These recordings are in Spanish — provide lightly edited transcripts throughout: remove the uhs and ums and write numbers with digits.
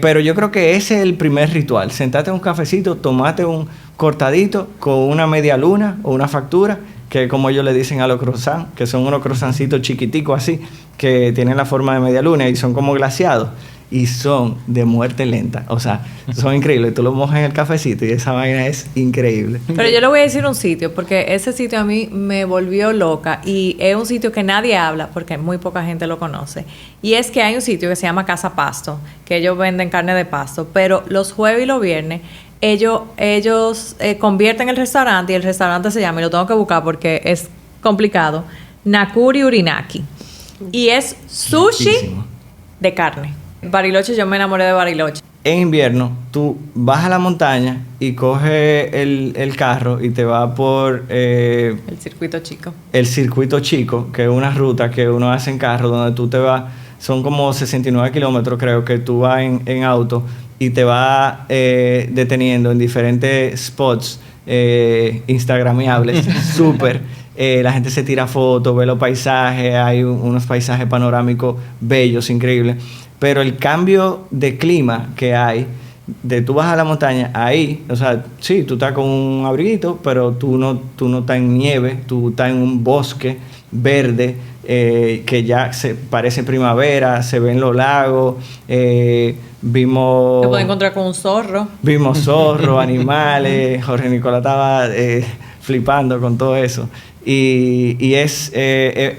Pero yo creo que ese es el primer ritual. Sentarte en un cafecito, tomate un cortadito con una media luna o una factura, que como ellos le dicen a los croissants, que son unos croissancitos chiquiticos así, que tienen la forma de media luna y son como glaseados. Y son de muerte lenta. O sea, son increíbles. Tú lo mojas en el cafecito y esa vaina es increíble. Pero yo le voy a decir un sitio, porque ese sitio a mí me volvió loca. Y es un sitio que nadie habla, porque muy poca gente lo conoce. Y es que hay un sitio que se llama Casa Pasto, que ellos venden carne de pasto. Pero los jueves y los viernes, ellos convierten el restaurante. Y el restaurante se llama, y lo tengo que buscar porque es complicado, Nakuri Urinaki. Y es sushi Muchísimo. de carne. Bariloche, yo me enamoré de Bariloche. En invierno, tú vas a la montaña y coges el carro y te vas por El circuito chico. el circuito chico, que es una ruta que uno hace en carro, donde tú te vas, son como 69 kilómetros creo que tú vas en auto y te vas deteniendo en diferentes spots instagramiables, súper. La gente se tira fotos, ve los paisajes, hay unos paisajes panorámicos bellos, increíbles. Pero el cambio de clima que hay, de tú vas a la montaña, ahí, o sea, sí, tú estás con un abriguito, pero tú no estás en nieve, tú estás en un bosque verde, que ya se parece primavera, se ven los lagos, vimos... Te puedes encontrar con un zorro. Vimos zorros, animales, Jorge Nicolás estaba flipando con todo eso. Y es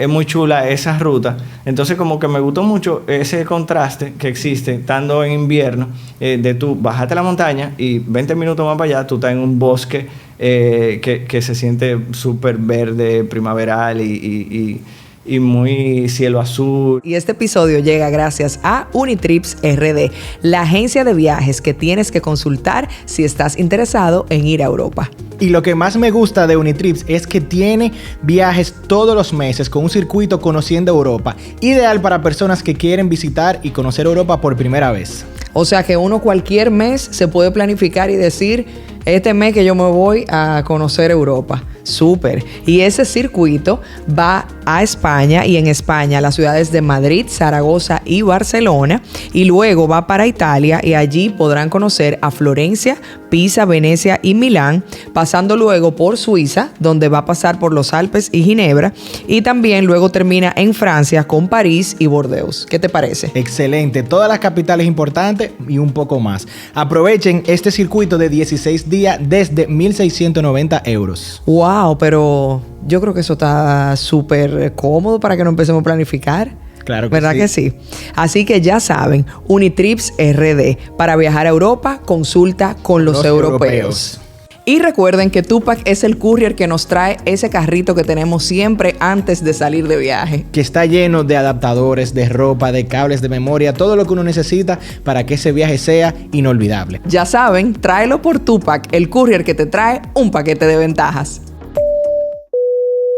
muy chula esa ruta. Entonces como que me gustó mucho ese contraste que existe estando en invierno, de tú bajarte a la montaña y 20 minutos más para allá tú estás en un bosque que se siente súper verde, primaveral y muy cielo azul. Y este episodio llega gracias a Unitrips RD, la agencia de viajes que tienes que consultar si estás interesado en ir a Europa. Y lo que más me gusta de Unitrips es que tiene viajes todos los meses con un circuito conociendo Europa, ideal para personas que quieren visitar y conocer Europa por primera vez. O sea que uno cualquier mes se puede planificar y decir, este mes que yo me voy a conocer Europa. Súper. Y ese circuito va a España, y en España las ciudades de Madrid, Zaragoza y Barcelona, y luego va para Italia y allí podrán conocer a Florencia, Pisa, Venecia y Milán, pasando luego por Suiza, donde va a pasar por los Alpes y Ginebra, y también luego termina en Francia con París y Bordeaux. ¿Qué te parece? Excelente, todas las capitales importantes y un poco más. Aprovechen este circuito de 16 días desde 1.690 euros. Wow, pero yo creo que eso está súper cómodo para que no empecemos a planificar. Claro que ¿verdad sí. que sí? Así que ya saben, Unitrips RD. Para viajar a Europa, consulta con los europeos. Y recuerden que Tupac es el courier que nos trae ese carrito que tenemos siempre antes de salir de viaje. Que está lleno de adaptadores, de ropa, de cables de memoria, todo lo que uno necesita para que ese viaje sea inolvidable. Ya saben, tráelo por Tupac, el courier que te trae un paquete de ventajas.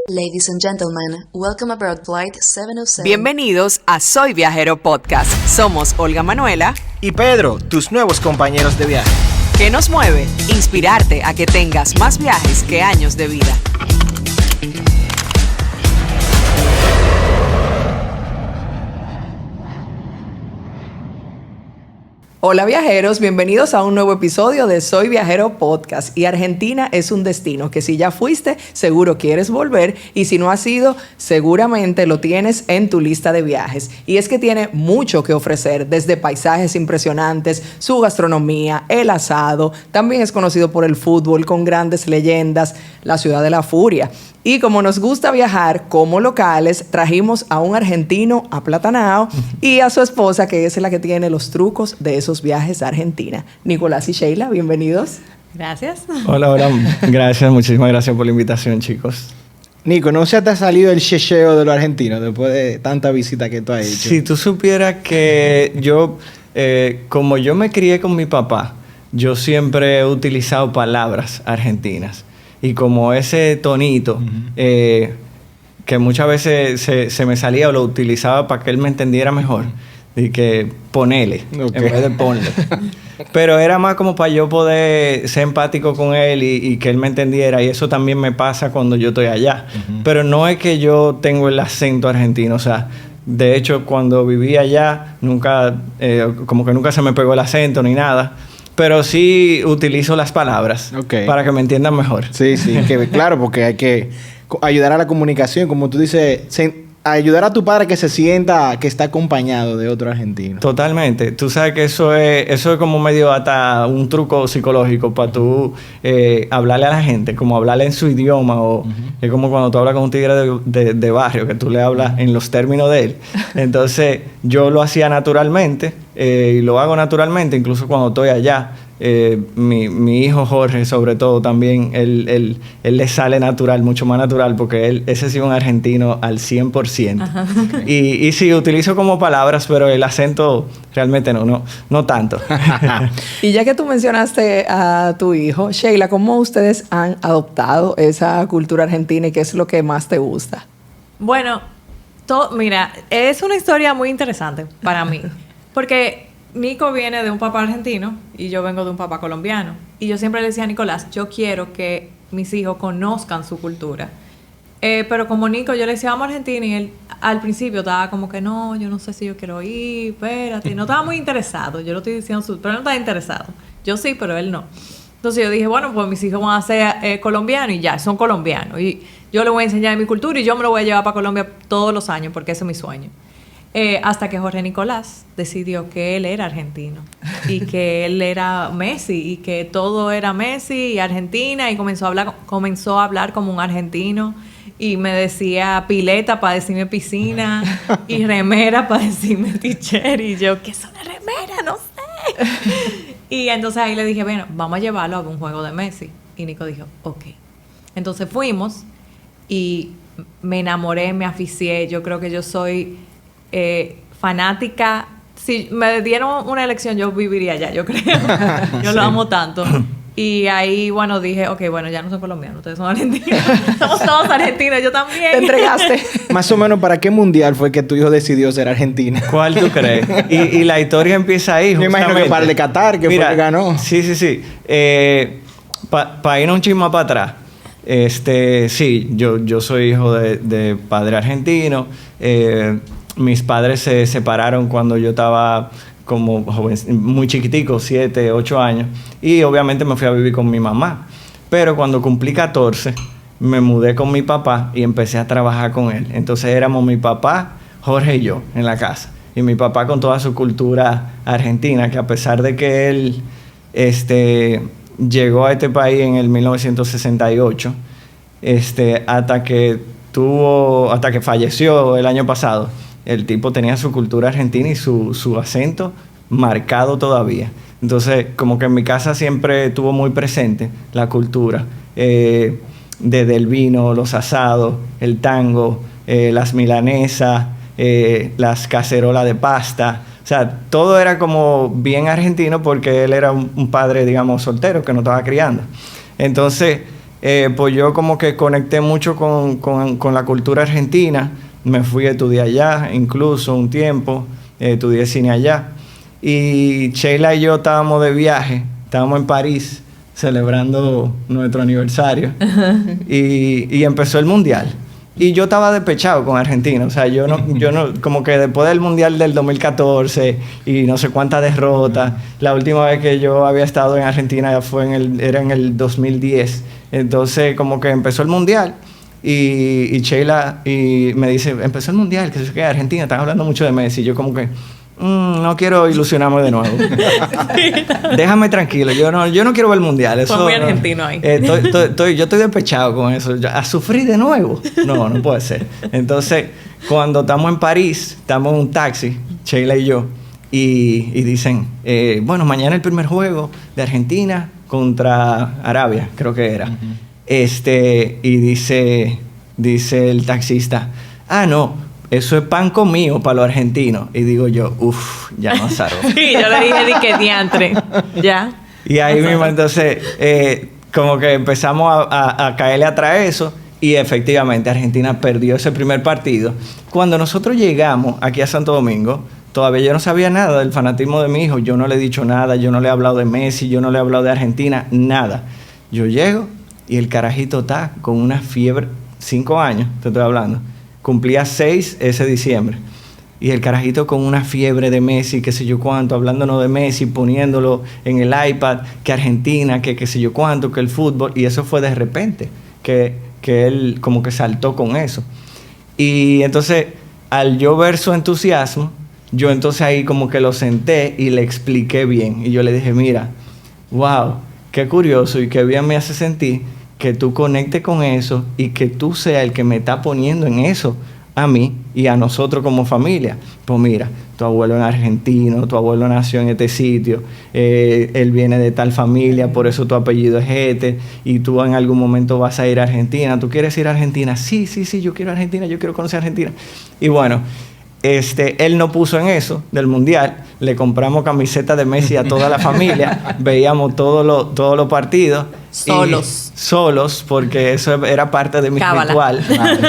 Ladies and gentlemen, welcome aboard Flight 707. Bienvenidos a Soy Viajero Podcast. Somos Olga Manuela Y Pedro, tus nuevos compañeros de viaje. ¿Qué nos mueve? Inspirarte a que tengas más viajes que años de vida. Hola viajeros, bienvenidos a un nuevo episodio de Soy Viajero Podcast. Y Argentina es un destino que si ya fuiste, seguro quieres volver, y si no has ido, seguramente lo tienes en tu lista de viajes. Y es que tiene mucho que ofrecer, desde paisajes impresionantes, su gastronomía, el asado, también es conocido por el fútbol con grandes leyendas, la ciudad de la furia. Y como nos gusta viajar como locales, trajimos a un argentino aplatanado y a su esposa, que es la que tiene los trucos de esos viajes a Argentina. Nicolás y Sheila, bienvenidos. Gracias. Hola. Gracias, muchísimas gracias por la invitación, chicos. Nico, ¿no se te ha salido el checheo de los argentinos después de tanta visita que tú has hecho? Si tú supieras que yo, como yo me crié con mi papá, yo siempre he utilizado palabras argentinas. Y como ese tonito, que muchas veces se me salía o lo utilizaba para que él me entendiera mejor. Y que ponele, en vez de ponle. Pero era más como para yo poder ser empático con él y que él me entendiera. Y eso también me pasa cuando yo estoy allá. Pero no es que yo tengo el acento argentino. O sea, De hecho, cuando vivía allá, nunca, como que nunca se me pegó el acento ni nada. Pero sí utilizo las palabras para que me entiendan mejor. Sí, que claro, porque hay que ayudar a la comunicación, como tú dices, ayudar a tu padre que se sienta que está acompañado de otro argentino. Totalmente. Tú sabes que eso es como medio hasta un truco psicológico para tú hablarle a la gente, como hablarle en su idioma, o es como cuando tú hablas con un tigre de barrio, que tú le hablas en los términos de él. Entonces, yo lo hacía naturalmente, y lo hago naturalmente, incluso cuando estoy allá. Mi hijo Jorge, sobre todo, también, él le sale natural, mucho más natural, porque ese sí es un argentino al 100%. Y sí, utilizo como palabras, pero el acento realmente no tanto. Y ya que tú mencionaste a tu hijo, Sheila, ¿cómo ustedes han adoptado esa cultura argentina y qué es lo que más te gusta? Bueno, mira, es una historia muy interesante para mí, porque Nico viene de un papá argentino y yo vengo de un papá colombiano. Y yo siempre le decía a Nicolás, yo quiero que mis hijos conozcan su cultura. Pero como Nico, yo le decía, vamos a Argentina, y él al principio estaba como que no, yo no sé si yo quiero ir, espérate. Y no estaba muy interesado, yo lo estoy diciendo, pero él no estaba interesado. Yo sí, pero él no. Entonces yo dije, bueno, pues mis hijos van a ser colombianos y ya, son colombianos. Y yo les voy a enseñar mi cultura y yo me lo voy a llevar para Colombia todos los años porque ese es mi sueño. Hasta que Jorge Nicolás decidió que él era argentino y que él era Messi y que todo era Messi y Argentina, y comenzó a hablar como un argentino, y me decía pileta para decirme piscina y remera para decirme teacher, y yo, ¿qué es una remera? No sé. Y entonces ahí le dije, bueno, vamos a llevarlo a un juego de Messi, y Nico dijo, ok. Entonces fuimos y me enamoré, me aficié. Yo creo que yo soy fanática. Si me dieron una elección, yo viviría allá, yo creo. Yo lo amo tanto. Y ahí, bueno, dije, ok, bueno, ya no son colombianos, ustedes son argentinos. Somos todos argentinos, yo también. Te entregaste. Más o menos, ¿para qué mundial fue que tu hijo decidió ser argentino? ¿Cuál tú crees? Y la historia empieza ahí, Me imagino que para el de Qatar, que mira, fue que ganó. Sí. Para ir un chisme para atrás. Sí, yo soy hijo de padre argentino. Mis padres se separaron cuando yo estaba como joven, muy chiquitico, 7, 8 años. Y obviamente me fui a vivir con mi mamá. Pero cuando cumplí 14, me mudé con mi papá y empecé a trabajar con él. Entonces éramos mi papá, Jorge y yo en la casa. Y mi papá con toda su cultura argentina, que a pesar de que él llegó a este país en el 1968, hasta que falleció el año pasado, el tipo tenía su cultura argentina y su acento marcado todavía. Entonces, como que en mi casa siempre estuvo muy presente la cultura, desde el vino, los asados, el tango, las milanesas, las cacerolas de pasta. O sea, todo era como bien argentino porque él era un padre, digamos, soltero que no estaba criando. Entonces, pues yo como que conecté mucho con la cultura argentina. Me fui a estudiar allá, incluso un tiempo, estudié cine allá. Y Sheila y yo estábamos de viaje, estábamos en París celebrando nuestro aniversario. Y empezó el Mundial. Y yo estaba despechado con Argentina. O sea, yo no, como que después del Mundial del 2014 y no sé cuántas derrotas, la última vez que yo había estado en Argentina era en el 2010. Entonces, como que empezó el Mundial. Y Sheila me dice, empezó el Mundial, que se queda Argentina, están hablando mucho de Messi. Y yo como que, no quiero ilusionarme de nuevo. Déjame tranquilo, yo no quiero ver el Mundial. Eso, fue muy argentino ahí. Yo estoy despechado con eso. ¿A sufrir de nuevo? No puede ser. Entonces, cuando estamos en París, estamos en un taxi, Sheila y yo, y dicen, bueno, mañana el primer juego de Argentina contra Arabia, creo que era. Y dice el taxista, no, eso es pan comido para los argentinos. Y digo yo, ya no salgo. Sí, yo le dije, di que diantre, ya. Y ahí mismo entonces, como que empezamos a caerle atrás eso, y efectivamente Argentina perdió ese primer partido. Cuando nosotros llegamos aquí a Santo Domingo, todavía yo no sabía nada del fanatismo de mi hijo. Yo no le he dicho nada, yo no le he hablado de Messi, yo no le he hablado de Argentina, nada. Yo llego y el carajito está con una fiebre, 5 años, te estoy hablando. Cumplía 6 ese diciembre. Y el carajito con una fiebre de Messi, qué sé yo cuánto, hablándonos de Messi, poniéndolo en el iPad, que Argentina, que qué sé yo cuánto, que el fútbol. Y eso fue de repente, que él como que saltó con eso. Y entonces, al yo ver su entusiasmo, yo entonces ahí como que lo senté y le expliqué bien. Y yo le dije, mira, wow, qué curioso y qué bien me hace sentir que tú conectes con eso y que tú seas el que me está poniendo en eso a mí y a nosotros como familia. Pues mira, tu abuelo es argentino, tu abuelo nació en este sitio, él viene de tal familia, por eso tu apellido es este, y tú en algún momento vas a ir a Argentina. ¿Tú quieres ir a Argentina? Sí, yo quiero a Argentina, yo quiero conocer Argentina. Y bueno, él no puso en eso del mundial. Le compramos camisetas de Messi a toda la familia. Veíamos todos los partidos. Solos, porque eso era parte de mi ritual,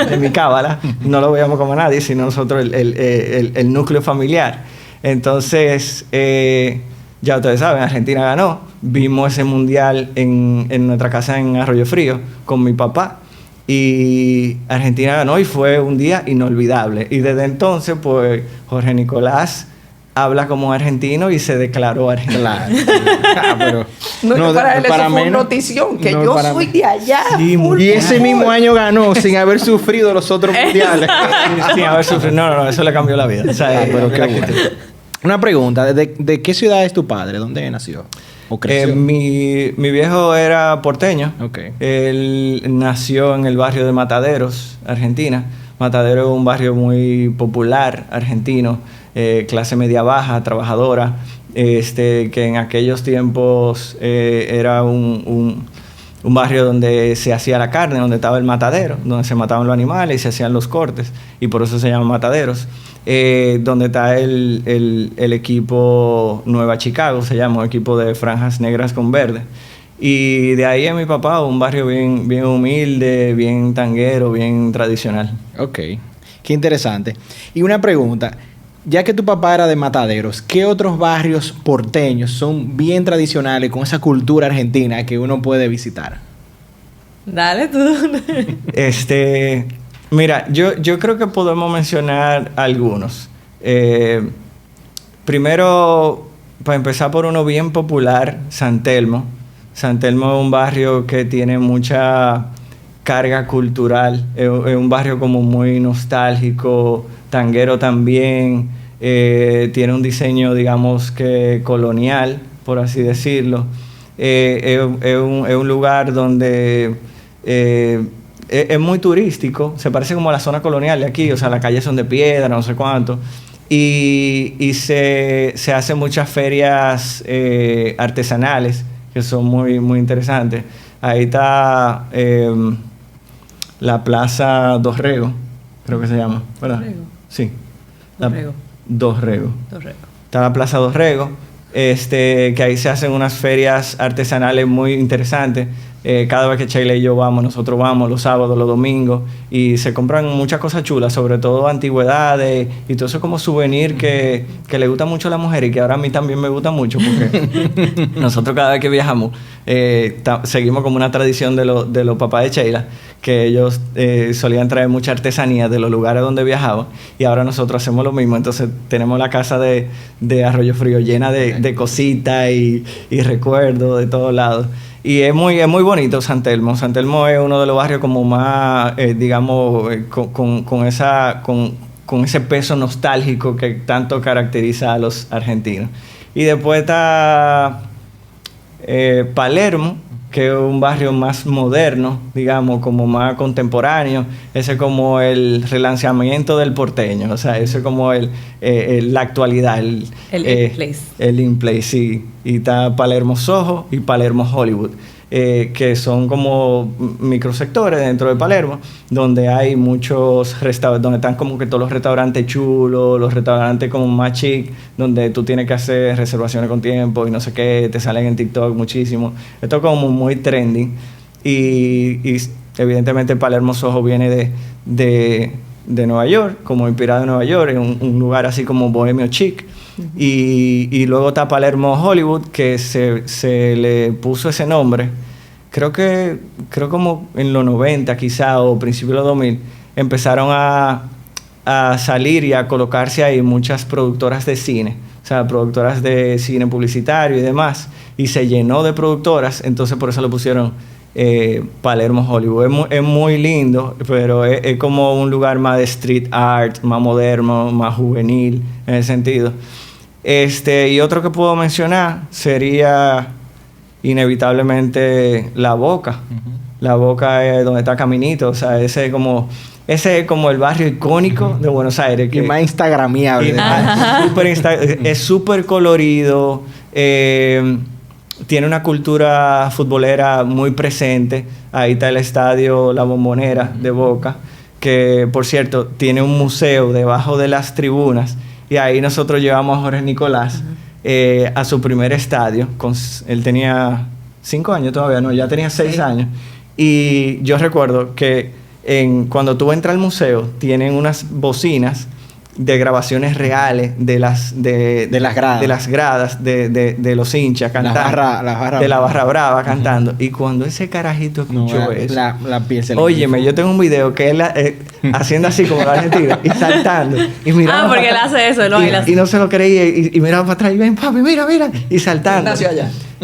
de mi cábala. No lo veíamos como nadie, sino nosotros el núcleo familiar. Entonces, ya ustedes saben, Argentina ganó. Vimos ese mundial en nuestra casa en Arroyo Frío con mi papá. Y Argentina ganó y fue un día inolvidable. Y desde entonces, pues, Jorge Nicolás habla como argentino y se declaró argentino. Claro. Pero para él eso fue menos, una notición, que yo soy de allá. Sí, y ese mismo año ganó sin haber sufrido los otros mundiales. Sin haber sufrido. No, eso le cambió la vida. O sea, pero qué bueno. Una pregunta, ¿de qué ciudad es tu padre? ¿Dónde nació? ¿O creció? Mi viejo era porteño. Okay. Él nació en el barrio de Mataderos, Argentina. Mataderos es un barrio muy popular argentino, clase media baja, trabajadora, que en aquellos tiempos era un barrio donde se hacía la carne, donde estaba el matadero, donde se mataban los animales y se hacían los cortes, y por eso se llama Mataderos. Donde está el equipo Nueva Chicago, se llama, un equipo de franjas negras con verde. Y de ahí es mi papá, un barrio bien, bien humilde, bien tanguero, bien tradicional. Ok, qué interesante. Y una pregunta, ya que tu papá era de Mataderos, ¿qué otros barrios porteños son bien tradicionales con esa cultura argentina que uno puede visitar? Dale tú. Mira, yo creo que podemos mencionar algunos. Primero, para empezar por uno bien popular, San Telmo. San Telmo es un barrio que tiene mucha carga cultural. Es un barrio como muy nostálgico, tanguero también. Tiene un diseño, digamos, que colonial, por así decirlo. Es un lugar donde... es muy turístico, se parece como a la zona colonial de aquí, o sea, las calles son de piedra, no sé cuánto, y se hacen muchas ferias artesanales que son muy, muy interesantes. Ahí está la Plaza Dorrego, creo que se llama, ¿verdad? Dorrego. Sí. Dorrego. Está la Plaza Dorrego, que ahí se hacen unas ferias artesanales muy interesantes. Cada vez que Sheila y yo vamos, nosotros vamos los sábados, los domingos, y se compran muchas cosas chulas, sobre todo antigüedades y todo eso como souvenir que le gusta mucho a la mujer y que ahora a mí también me gusta mucho, porque nosotros cada vez que viajamos seguimos como una tradición de los papás de Sheila, que ellos solían traer mucha artesanía de los lugares donde viajaban, y ahora nosotros hacemos lo mismo. Entonces tenemos la casa de Arroyo Frío llena de cositas y recuerdos de todos lados. Y es muy bonito San Telmo. San Telmo es uno de los barrios como más, digamos, con ese peso nostálgico que tanto caracteriza a los argentinos. Y después está Palermo, que es un barrio más moderno, digamos, como más contemporáneo. Ese es como el relanzamiento del porteño. O sea, ese es como la actualidad. El in-place. El in-place, sí. Y está Palermo Soho y Palermo Hollywood, que son como microsectores dentro de Palermo, donde hay muchos restaurantes, donde están como que todos los restaurantes chulos, los restaurantes como más chic, donde tú tienes que hacer reservaciones con tiempo y no sé qué, te salen en TikTok muchísimo. Esto es como muy trendy. Y evidentemente Palermo Soho viene de Nueva York, como inspirado en Nueva York, en un lugar así como bohemio chic. Y luego está Palermo Hollywood, que se le puso ese nombre. Creo como en los 90 quizá, o principios de los 2000, empezaron a a salir y a colocarse ahí muchas productoras de cine, o sea, productoras de cine publicitario y demás, y se llenó de productoras, entonces por eso le pusieron Palermo Hollywood. Es muy lindo, pero es como un lugar más de street art, más moderno, más juvenil en ese sentido. Y otro que puedo mencionar sería inevitablemente La Boca. La Boca es donde está Caminito, o sea, ese es como el barrio icónico de Buenos Aires. Y más instagramiable. Es súper colorido, tiene una cultura futbolera muy presente. Ahí está el estadio La Bombonera de Boca, que por cierto tiene un museo debajo de las tribunas, y ahí nosotros llevamos a Jorge Nicolás a su primer estadio. Él tenía 5 años todavía, no, ya tenía 6 años. Y yo recuerdo que cuando tú entras al museo, tienen unas bocinas de grabaciones reales de las gradas de los hinchas cantando, de la barra brava cantando. Y cuando ese carajito escuchó eso, la piel se le óyeme, yo tengo un video que él haciendo así como la Argentina y saltando y mirando porque él hace eso, él baila así. y no se lo creía y miraba para atrás y ven papi, mira y saltando.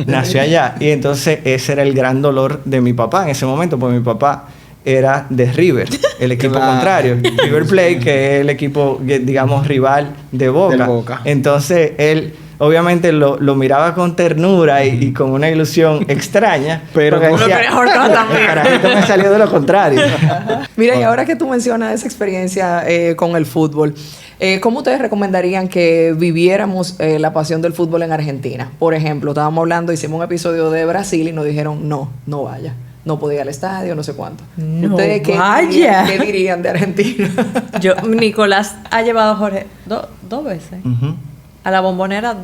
Nació allá. Y entonces ese era el gran dolor de mi papá en ese momento, porque mi papá era de River, el equipo contrario, River Plate, que es el equipo, digamos, rival de Boca. Entonces él obviamente lo miraba con ternura y con una ilusión extraña, pero decía, el carajito me salió de lo contrario. Mira, y ahora que tú mencionas esa experiencia con el fútbol, ¿cómo ustedes recomendarían que viviéramos la pasión del fútbol en Argentina? Por ejemplo, estábamos hablando, hicimos un episodio de Brasil y nos dijeron, no vaya. No podía ir al estadio, no sé cuánto. No ¿Ustedes qué dirían de Argentina? Nicolás ha llevado a Jorge dos veces. A la Bombonera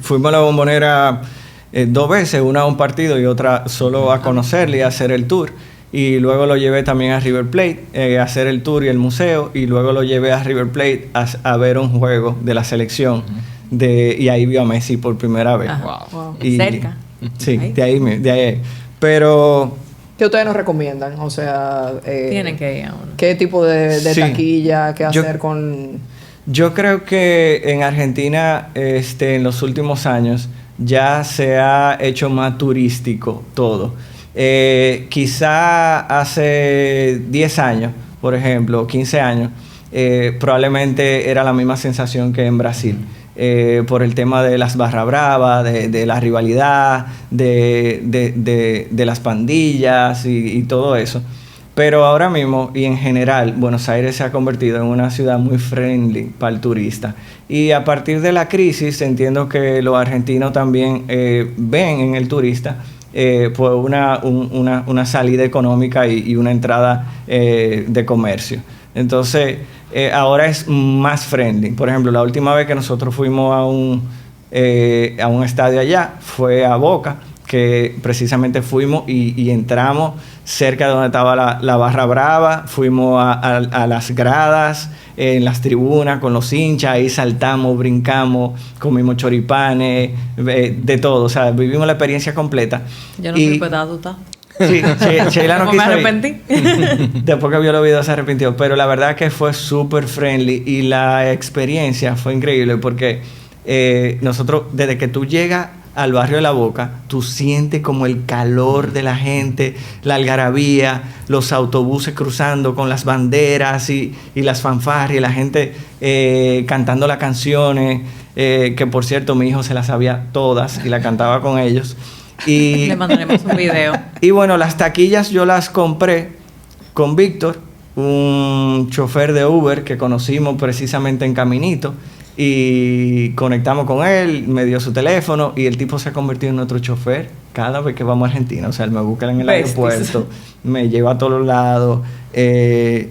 fuimos a la Bombonera 2 veces, una a un partido y otra solo a conocerle y a hacer el tour. Y luego lo llevé también a River Plate a hacer el tour y el museo. Y luego lo llevé a River Plate a ver un juego de la selección. Y ahí vio a Messi por primera vez. Wow. Y, cerca. Sí, de ahí. Pero ¿qué ustedes nos recomiendan? O sea, tienen que ir a uno. ¿Qué tipo de taquilla? ¿Qué hacer con...? Yo creo que en Argentina, en los últimos años, ya se ha hecho más turístico todo. Quizá hace 10 años, por ejemplo, 15 años, probablemente era la misma sensación que en Brasil. Por el tema de las barra bravas, de la rivalidad, de las pandillas y todo eso. Pero ahora mismo y en general, Buenos Aires se ha convertido en una ciudad muy friendly para el turista. Y a partir de la crisis, entiendo que los argentinos también ven en el turista pues una salida económica y una entrada de comercio. Entonces, ahora es más friendly. Por ejemplo, la última vez que nosotros fuimos a un estadio allá fue a Boca, que precisamente fuimos y entramos cerca de donde estaba la barra brava, fuimos a las gradas, en las tribunas con los hinchas, ahí saltamos, brincamos, comimos choripanes, de todo, o sea, vivimos la experiencia completa. Yo no fui, pues tú estás. Sí, Sheila no quiso me arrepentí. Después que vio los videos se arrepintió, pero la verdad que fue súper friendly y la experiencia fue increíble porque nosotros, desde que tú llegas al barrio de La Boca, tú sientes como el calor de la gente, la algarabía, los autobuses cruzando con las banderas y las fanfarrias, la gente cantando las canciones, que por cierto mi hijo se las sabía todas y la cantaba con ellos. Y le mandaremos un video. Y bueno, las taquillas yo las compré con Víctor, un chofer de Uber que conocimos precisamente en Caminito, y conectamos con él, me dio su teléfono y el tipo se ha convertido en nuestro chofer cada vez que vamos a Argentina. O sea, él me busca en el aeropuerto, me lleva a todos lados,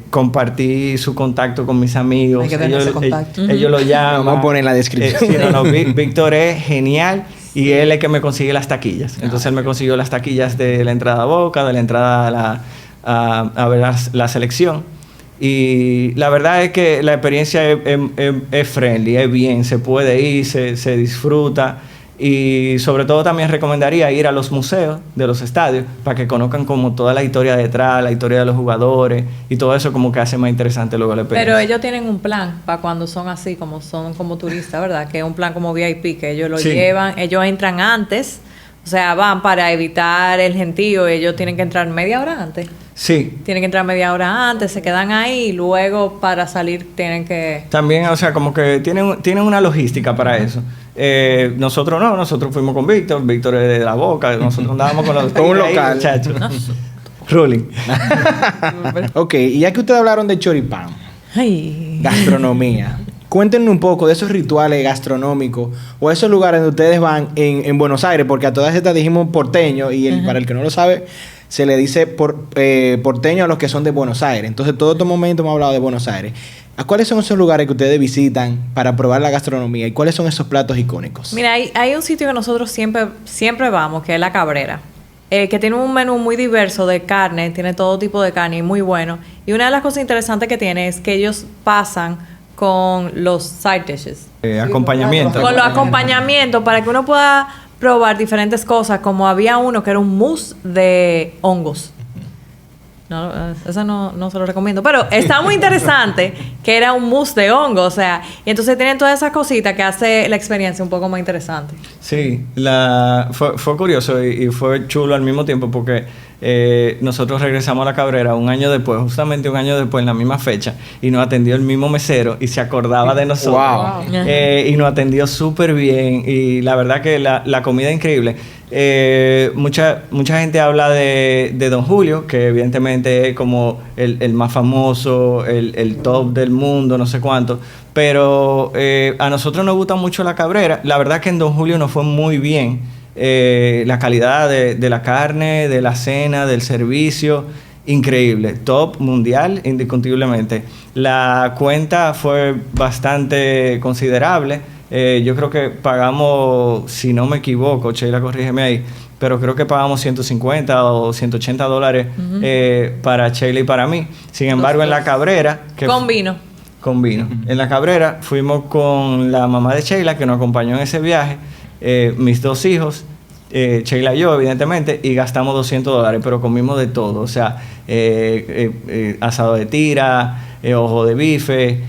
compartí su contacto con mis amigos. Hay que tener ese contacto. Ellos lo llaman. Vamos a poner en la descripción. Víctor es genial y él es el que me consigue las taquillas. Entonces él me consiguió las taquillas de la entrada a Boca, de la entrada a ver la selección. Y la verdad es que la experiencia es friendly, es bien, se puede ir, se disfruta. Y sobre todo también recomendaría ir a los museos de los estadios para que conozcan como toda la historia detrás, la historia de los jugadores y todo eso como que hace más interesante luego la experiencia. Pero ellos tienen un plan para cuando son así, como son como turistas, ¿verdad? Que es un plan como VIP, que ellos lo llevan, ellos entran antes, o sea, van para evitar el gentío, ellos tienen que entrar media hora antes. Sí. Tienen que entrar media hora antes, se quedan ahí y luego para salir tienen que... También, o sea, como que tienen una logística para eso. Nosotros fuimos con Víctor es de La Boca, nosotros andábamos con los... Con un local. Muchachos. Ruling. Ok, y ya que ustedes hablaron de choripán, Ay. gastronomía, cuéntenme un poco de esos rituales gastronómicos o esos lugares donde ustedes van en Buenos Aires, porque a todas estas dijimos porteño y para el que no lo sabe, se le dice porteño a los que son de Buenos Aires. Entonces, todo este momento hemos hablado de Buenos Aires. ¿A cuáles son esos lugares que ustedes visitan para probar la gastronomía y cuáles son esos platos icónicos? Mira, hay un sitio que nosotros siempre vamos, que es La Cabrera, que tiene un menú muy diverso de carne, tiene todo tipo de carne y muy bueno. Y una de las cosas interesantes que tiene es que ellos pasan con los side dishes. Acompañamiento. Con los acompañamientos para que uno pueda probar diferentes cosas, como había uno que era un mousse de hongos. No, eso no se lo recomiendo. Pero está muy interesante que era un mousse de hongos, o sea, y entonces tienen todas esas cositas que hace la experiencia un poco más interesante. Sí, fue curioso y fue chulo al mismo tiempo porque nosotros regresamos a La Cabrera justamente un año después, en la misma fecha, y nos atendió el mismo mesero y se acordaba de nosotros. Wow. Y nos atendió súper bien y la verdad que la comida es increíble. Mucha gente habla de Don Julio, que evidentemente es como el más famoso, el top del mundo, no sé cuánto. Pero a nosotros nos gusta mucho La Cabrera. La verdad que en Don Julio nos fue muy bien. La calidad de la carne, de la cena, del servicio, increíble. Top mundial, indiscutiblemente. La cuenta fue bastante considerable. Yo creo que pagamos, si no me equivoco, Sheila, corrígeme ahí, pero creo que pagamos 150 o 180 dólares para Sheila y para mí. Sin embargo, en La Cabrera... Con vino. Con vino. En La Cabrera fuimos con la mamá de Sheila, que nos acompañó en ese viaje, mis dos hijos, Sheila y yo, evidentemente, y gastamos 200 dólares, pero comimos de todo. O sea, asado de tira, ojo de bife,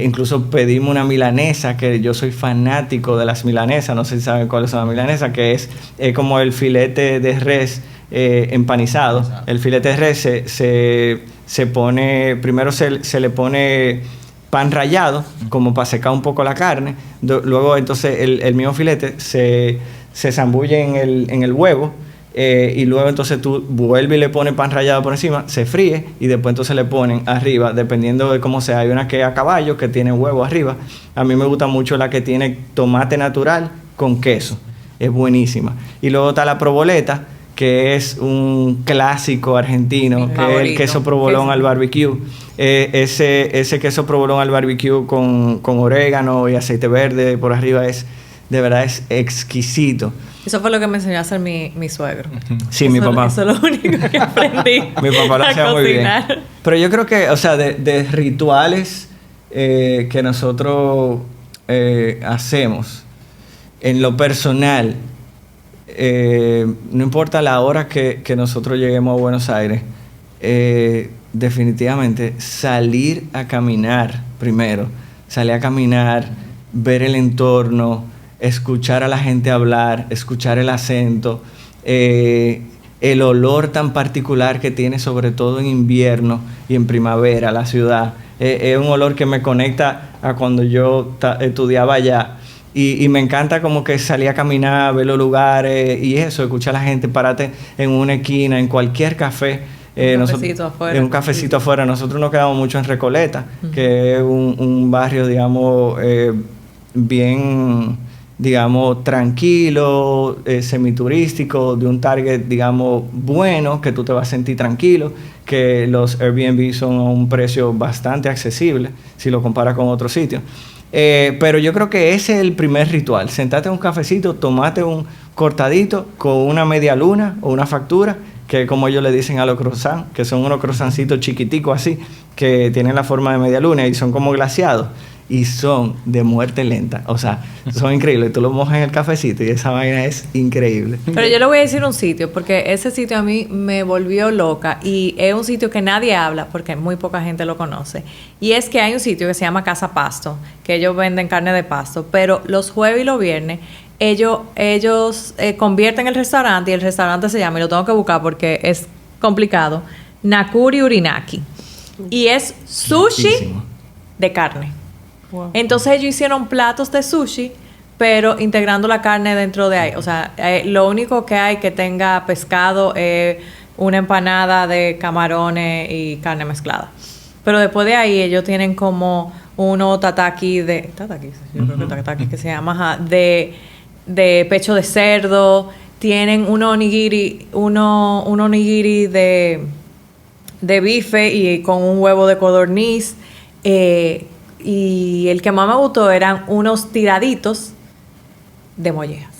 incluso pedimos una milanesa, que yo soy fanático de las milanesas, no sé si saben cuáles son las milanesas, que es como el filete de res empanizado. El filete de res se pone, primero se le pone pan rallado, como para secar un poco la carne, luego entonces el mismo filete se zambulle en el huevo, y luego entonces tú vuelves y le pones pan rallado por encima, se fríe y después entonces le ponen arriba, dependiendo de cómo sea. Hay una que es a caballo, que tiene huevo arriba. A mí me gusta mucho la que tiene tomate natural con queso, es buenísima. Y luego está la proboleta, que es un clásico argentino, que es el queso provolón al barbecue. Ese queso provolón al barbecue con orégano y aceite verde por arriba de verdad es exquisito. Eso fue lo que me enseñó a hacer mi suegro. Sí, mi papá. Eso es lo único que aprendí. Mi papá lo hacía muy bien. Pero yo creo que, o sea, de rituales que nosotros hacemos, en lo personal, no importa la hora que nosotros lleguemos a Buenos Aires, definitivamente salir a caminar primero, salir a caminar, ver el entorno, escuchar a la gente hablar, escuchar el acento, el olor tan particular que tiene, sobre todo en invierno y en primavera, la ciudad. Es un olor que me conecta a cuando yo estudiaba allá. Y me encanta como que salir a caminar, ver los lugares y eso, escuchar a la gente, pararte en una esquina, en cualquier café. Un cafecito afuera. En un cafecito afuera. Nosotros nos quedamos mucho en Recoleta, que es un barrio, digamos, bien, digamos, tranquilo, semiturístico, de un target, digamos, bueno, que tú te vas a sentir tranquilo, que los Airbnb son a un precio bastante accesible si lo comparas con otros sitios. Pero yo creo que ese es el primer ritual. Sentarte en un cafecito, tomate un cortadito con una media luna o una factura, que como ellos le dicen a los croissants, que son unos croissancitos chiquiticos así, que tienen la forma de media luna y son como glaseados. y son de muerte lenta. O sea, son increíbles. Tú lo mojas en el cafecito y esa vaina es increíble. Pero yo le voy a decir un sitio, porque ese sitio a mí me volvió loca y es un sitio que nadie habla porque muy poca gente lo conoce. Y es que hay un sitio que se llama Casa Pasto, que ellos venden carne de pasto, pero los jueves y los viernes ellos convierten el restaurante y el restaurante se llama, y lo tengo que buscar porque es complicado, Nakuri Urinaki. Y es sushi Riquísimo. de carne. Entonces ellos hicieron platos de sushi, pero integrando la carne dentro de ahí. O sea, lo único que hay que tenga pescado es una empanada de camarones y carne mezclada. Pero después de ahí ellos tienen como uno tataki yo creo que tataki que se llama, ajá, de pecho de cerdo. Tienen un onigiri de bife y con un huevo de codorniz. Y el que más me gustó eran unos tiraditos de mollejas.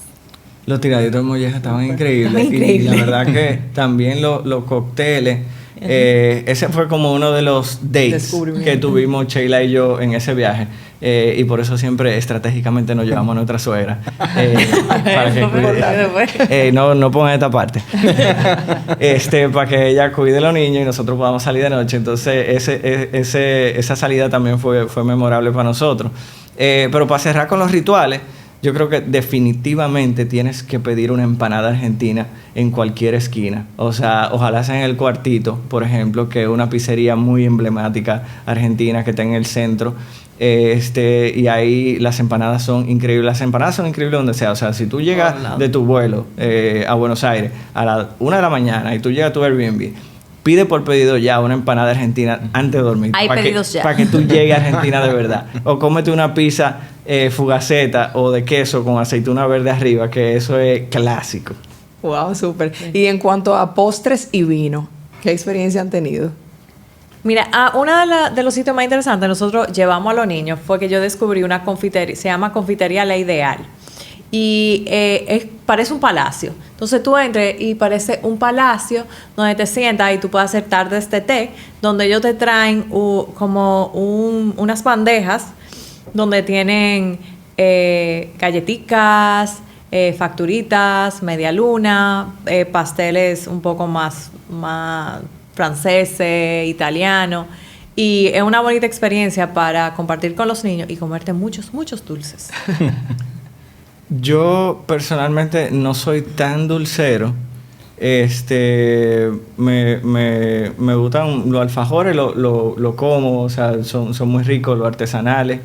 Los tiraditos de molleja estaban increíbles. Estaban Y la increíbles. verdad que también los cócteles. Ese fue como uno de los dates Descubrimiento. que tuvimos Sheila y yo en ese viaje. Y por eso siempre estratégicamente nos llevamos a nuestra suegra. Para que no pongan esta parte. Para que ella cuide a los niños y nosotros podamos salir de noche. Entonces, esa salida también fue memorable para nosotros. Pero para cerrar con los rituales, yo creo que definitivamente tienes que pedir una empanada argentina en cualquier esquina. O sea, ojalá sea en El Cuartito, por ejemplo, que es una pizzería muy emblemática argentina que está en el centro. Y ahí las empanadas son increíbles. Las empanadas son increíbles donde sea. O sea, si tú llegas de tu vuelo a Buenos Aires a las 1 de la mañana y tú llegas a tu Airbnb, pide por pedido ya una empanada argentina antes de dormir. Hay pedidos ya. Para que tú llegues a Argentina de verdad. O cómete una pizza fugaceta o de queso con aceituna verde arriba, que eso es clásico. Wow, súper. Y en cuanto a postres y vino, ¿qué experiencia han tenido? Mira, uno de los sitios más interesantes nosotros llevamos a los niños fue que yo descubrí una confitería, se llama Confitería La Ideal. Y parece un palacio. Entonces tú entres y parece un palacio donde te sientas y tú puedes hacer tardes de té, donde ellos te traen unas bandejas donde tienen galletitas, facturitas, media luna, pasteles un poco más franceses, italiano. Y es una bonita experiencia para compartir con los niños y comerte muchos dulces. Yo personalmente no soy tan dulcero. Me gustan los alfajores, lo como, o sea, son muy ricos, los artesanales.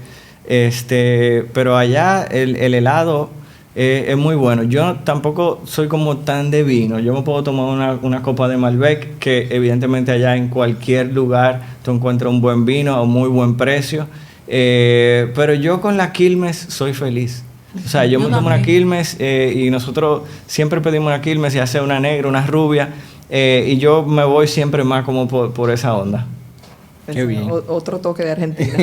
Pero allá el helado es muy bueno. Yo tampoco soy como tan de vino. Yo me puedo tomar una copa de Malbec, que evidentemente allá en cualquier lugar tú encuentras un buen vino a un muy buen precio. Pero yo con la Quilmes soy feliz. O sea, yo me tomo una Quilmes y nosotros siempre pedimos una Quilmes, ya sea una negra, una rubia, y yo me voy siempre más como por esa onda. Qué bien. Otro toque de Argentina.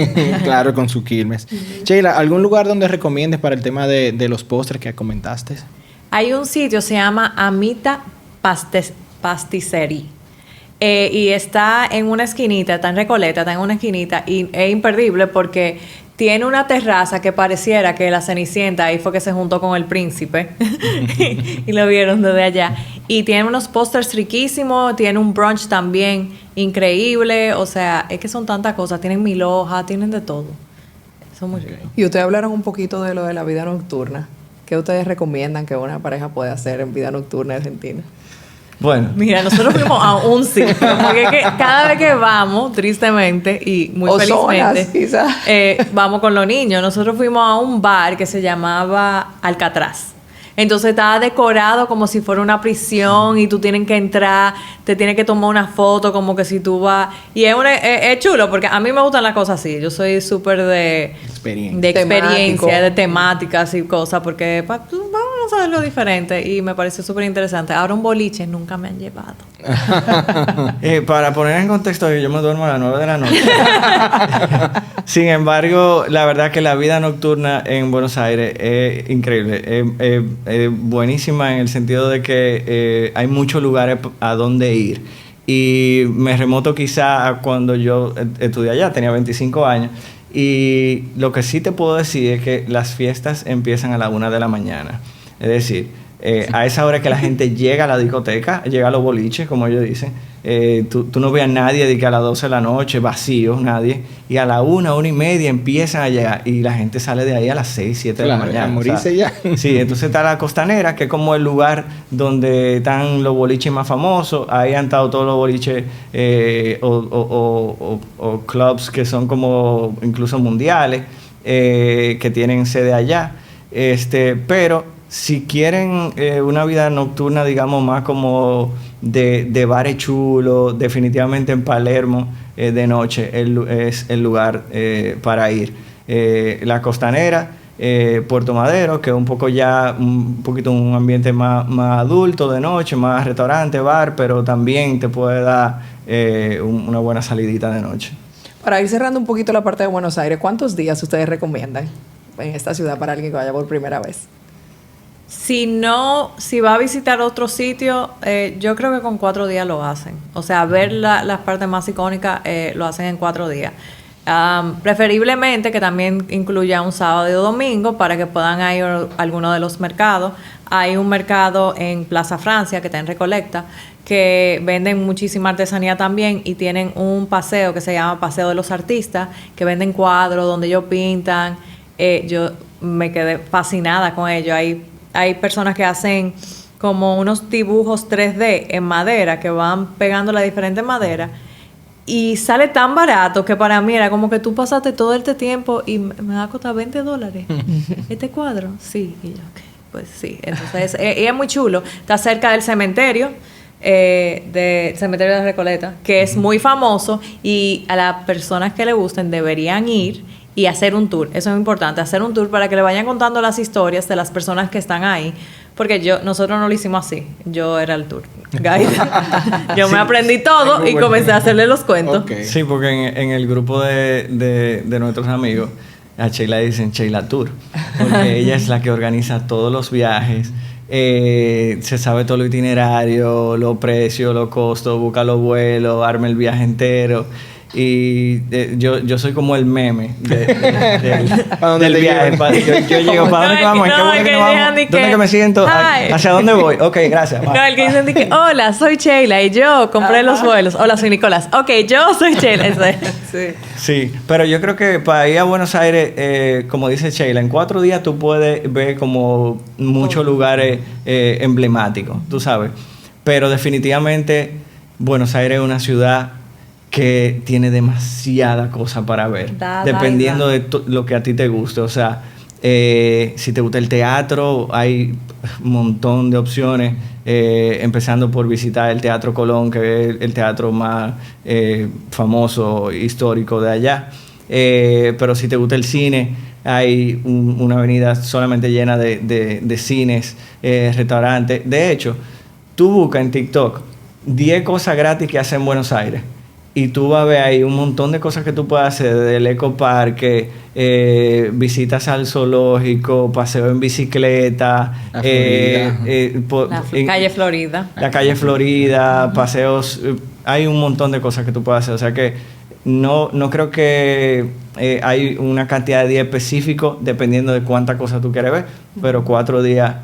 Claro, con su Quilmes. Sheila, ¿algún lugar donde recomiendes para el tema de los postres que comentaste? Hay un sitio, se llama Amita Pastisserie. Y está en una esquinita, está en Recoleta, está en una esquinita, y es imperdible porque tiene una terraza que pareciera que la Cenicienta ahí fue que se juntó con el príncipe y lo vieron desde allá. Y tiene unos postres riquísimos, tiene un brunch también increíble, o sea, es que son tantas cosas, tienen milhoja, tienen de todo. Son muy ricos. Y ustedes hablaron un poquito de lo de la vida nocturna. ¿Qué ustedes recomiendan que una pareja puede hacer en vida nocturna argentina? Bueno, Mira, nosotros fuimos a un sitio, porque es que cada vez que vamos, tristemente y muy O zonas, felizmente, quizás. vamos con los niños. Nosotros fuimos a un bar que se llamaba Alcatraz. Entonces estaba decorado como si fuera una prisión y tú tienes que entrar, te tienes que tomar una foto como que si tú vas... Y es chulo porque a mí me gustan las cosas así. Yo soy súper de experiencia, Temático. de temáticas y cosas porque vamos a ver lo diferente y me parece súper interesante. Ahora un boliche nunca me han llevado. para poner en contexto, yo me duermo a las 9 de la noche. Sin embargo, la verdad que la vida nocturna en Buenos Aires es increíble. Es buenísima en el sentido de que hay muchos lugares a donde ir. Y me remoto quizá a cuando yo estudié allá, tenía 25 años. Y lo que sí te puedo decir es que las fiestas empiezan a la 1 de la mañana. Es decir, a esa hora que la gente llega a la discoteca, llega a los boliches, como ellos dicen, tú no ves a nadie de que a las 12 de la noche, vacío, nadie. Y a la 1:30 empiezan a llegar. Y la gente sale de ahí a las 6, 7 de la mañana. A morirse ya. Sí, entonces está la Costanera, que es como el lugar donde están los boliches más famosos. Ahí han estado todos los boliches o clubs que son como incluso mundiales, que tienen sede allá. Pero si quieren una vida nocturna, digamos, más como de bares chulos, definitivamente en Palermo de noche es el lugar para ir. La Costanera, Puerto Madero, que es un poquito un ambiente más adulto de noche, más restaurante, bar, pero también te puede dar una buena salidita de noche. Para ir cerrando un poquito la parte de Buenos Aires, ¿cuántos días ustedes recomiendan en esta ciudad para alguien que vaya por primera vez? Si va a visitar otro sitio, yo creo que con 4 días lo hacen. O sea, ver las partes más icónicas lo hacen en 4 días. Preferiblemente que también incluya un sábado y un domingo para que puedan ir a alguno de los mercados. Hay un mercado en Plaza Francia que está en Recoleta que venden muchísima artesanía también y tienen un paseo que se llama Paseo de los Artistas, que venden cuadros donde ellos pintan. Yo me quedé fascinada con ello. Hay personas que hacen como unos dibujos 3D en madera que van pegando las diferentes maderas y sale tan barato que para mí era como que tú pasaste todo este tiempo y me va a costar $20 este cuadro. Sí, y yo, ok, pues sí. Entonces, y es muy chulo. Está cerca del cementerio, del cementerio de Recoleta, que es muy famoso y a las personas que le gusten deberían ir y hacer un tour. Eso es importante, hacer un tour para que le vayan contando las historias de las personas que están ahí. Porque nosotros no lo hicimos así. Yo era el tour guide. Yo me aprendí todo y comencé a hacerle los cuentos. Okay. Sí, porque en el grupo de nuestros amigos, a Sheila dicen Sheila Tour. Porque ella es la que organiza todos los viajes. Se sabe todo el itinerario, los precios, los costos, busca los vuelos, arma el viaje entero. Y yo soy como el meme del viaje. Yo llego, ¿para dónde vamos? ¿En qué vamos? ¿Dónde que me siento? ¿Hacia dónde voy? Ok, gracias. No, el que dicen que, hola, soy Sheila y yo compré los vuelos. Hola, soy Nicolás. Ok, yo soy Sheila. Sí, pero yo creo que para ir a Buenos Aires, como dice Sheila, en 4 días tú puedes ver como muchos lugares emblemáticos, tú sabes. Pero definitivamente Buenos Aires es una ciudad que tiene demasiada cosa para ver, dependiendo de lo que a ti te guste. O sea, si te gusta el teatro, hay un montón de opciones, empezando por visitar el Teatro Colón, que es el teatro más famoso, histórico de allá. Pero si te gusta el cine, hay una avenida solamente llena de cines, restaurantes. De hecho, tú buscas en TikTok 10 cosas gratis que hacen en Buenos Aires. Y tú vas a ver ahí un montón de cosas que tú puedes hacer, desde el ecoparque, visitas al zoológico, paseo en bicicleta, calle Florida. La calle Florida, paseos, hay un montón de cosas que tú puedes hacer. O sea que no creo que hay una cantidad de días específicos dependiendo de cuántas cosas tú quieres ver, pero 4 días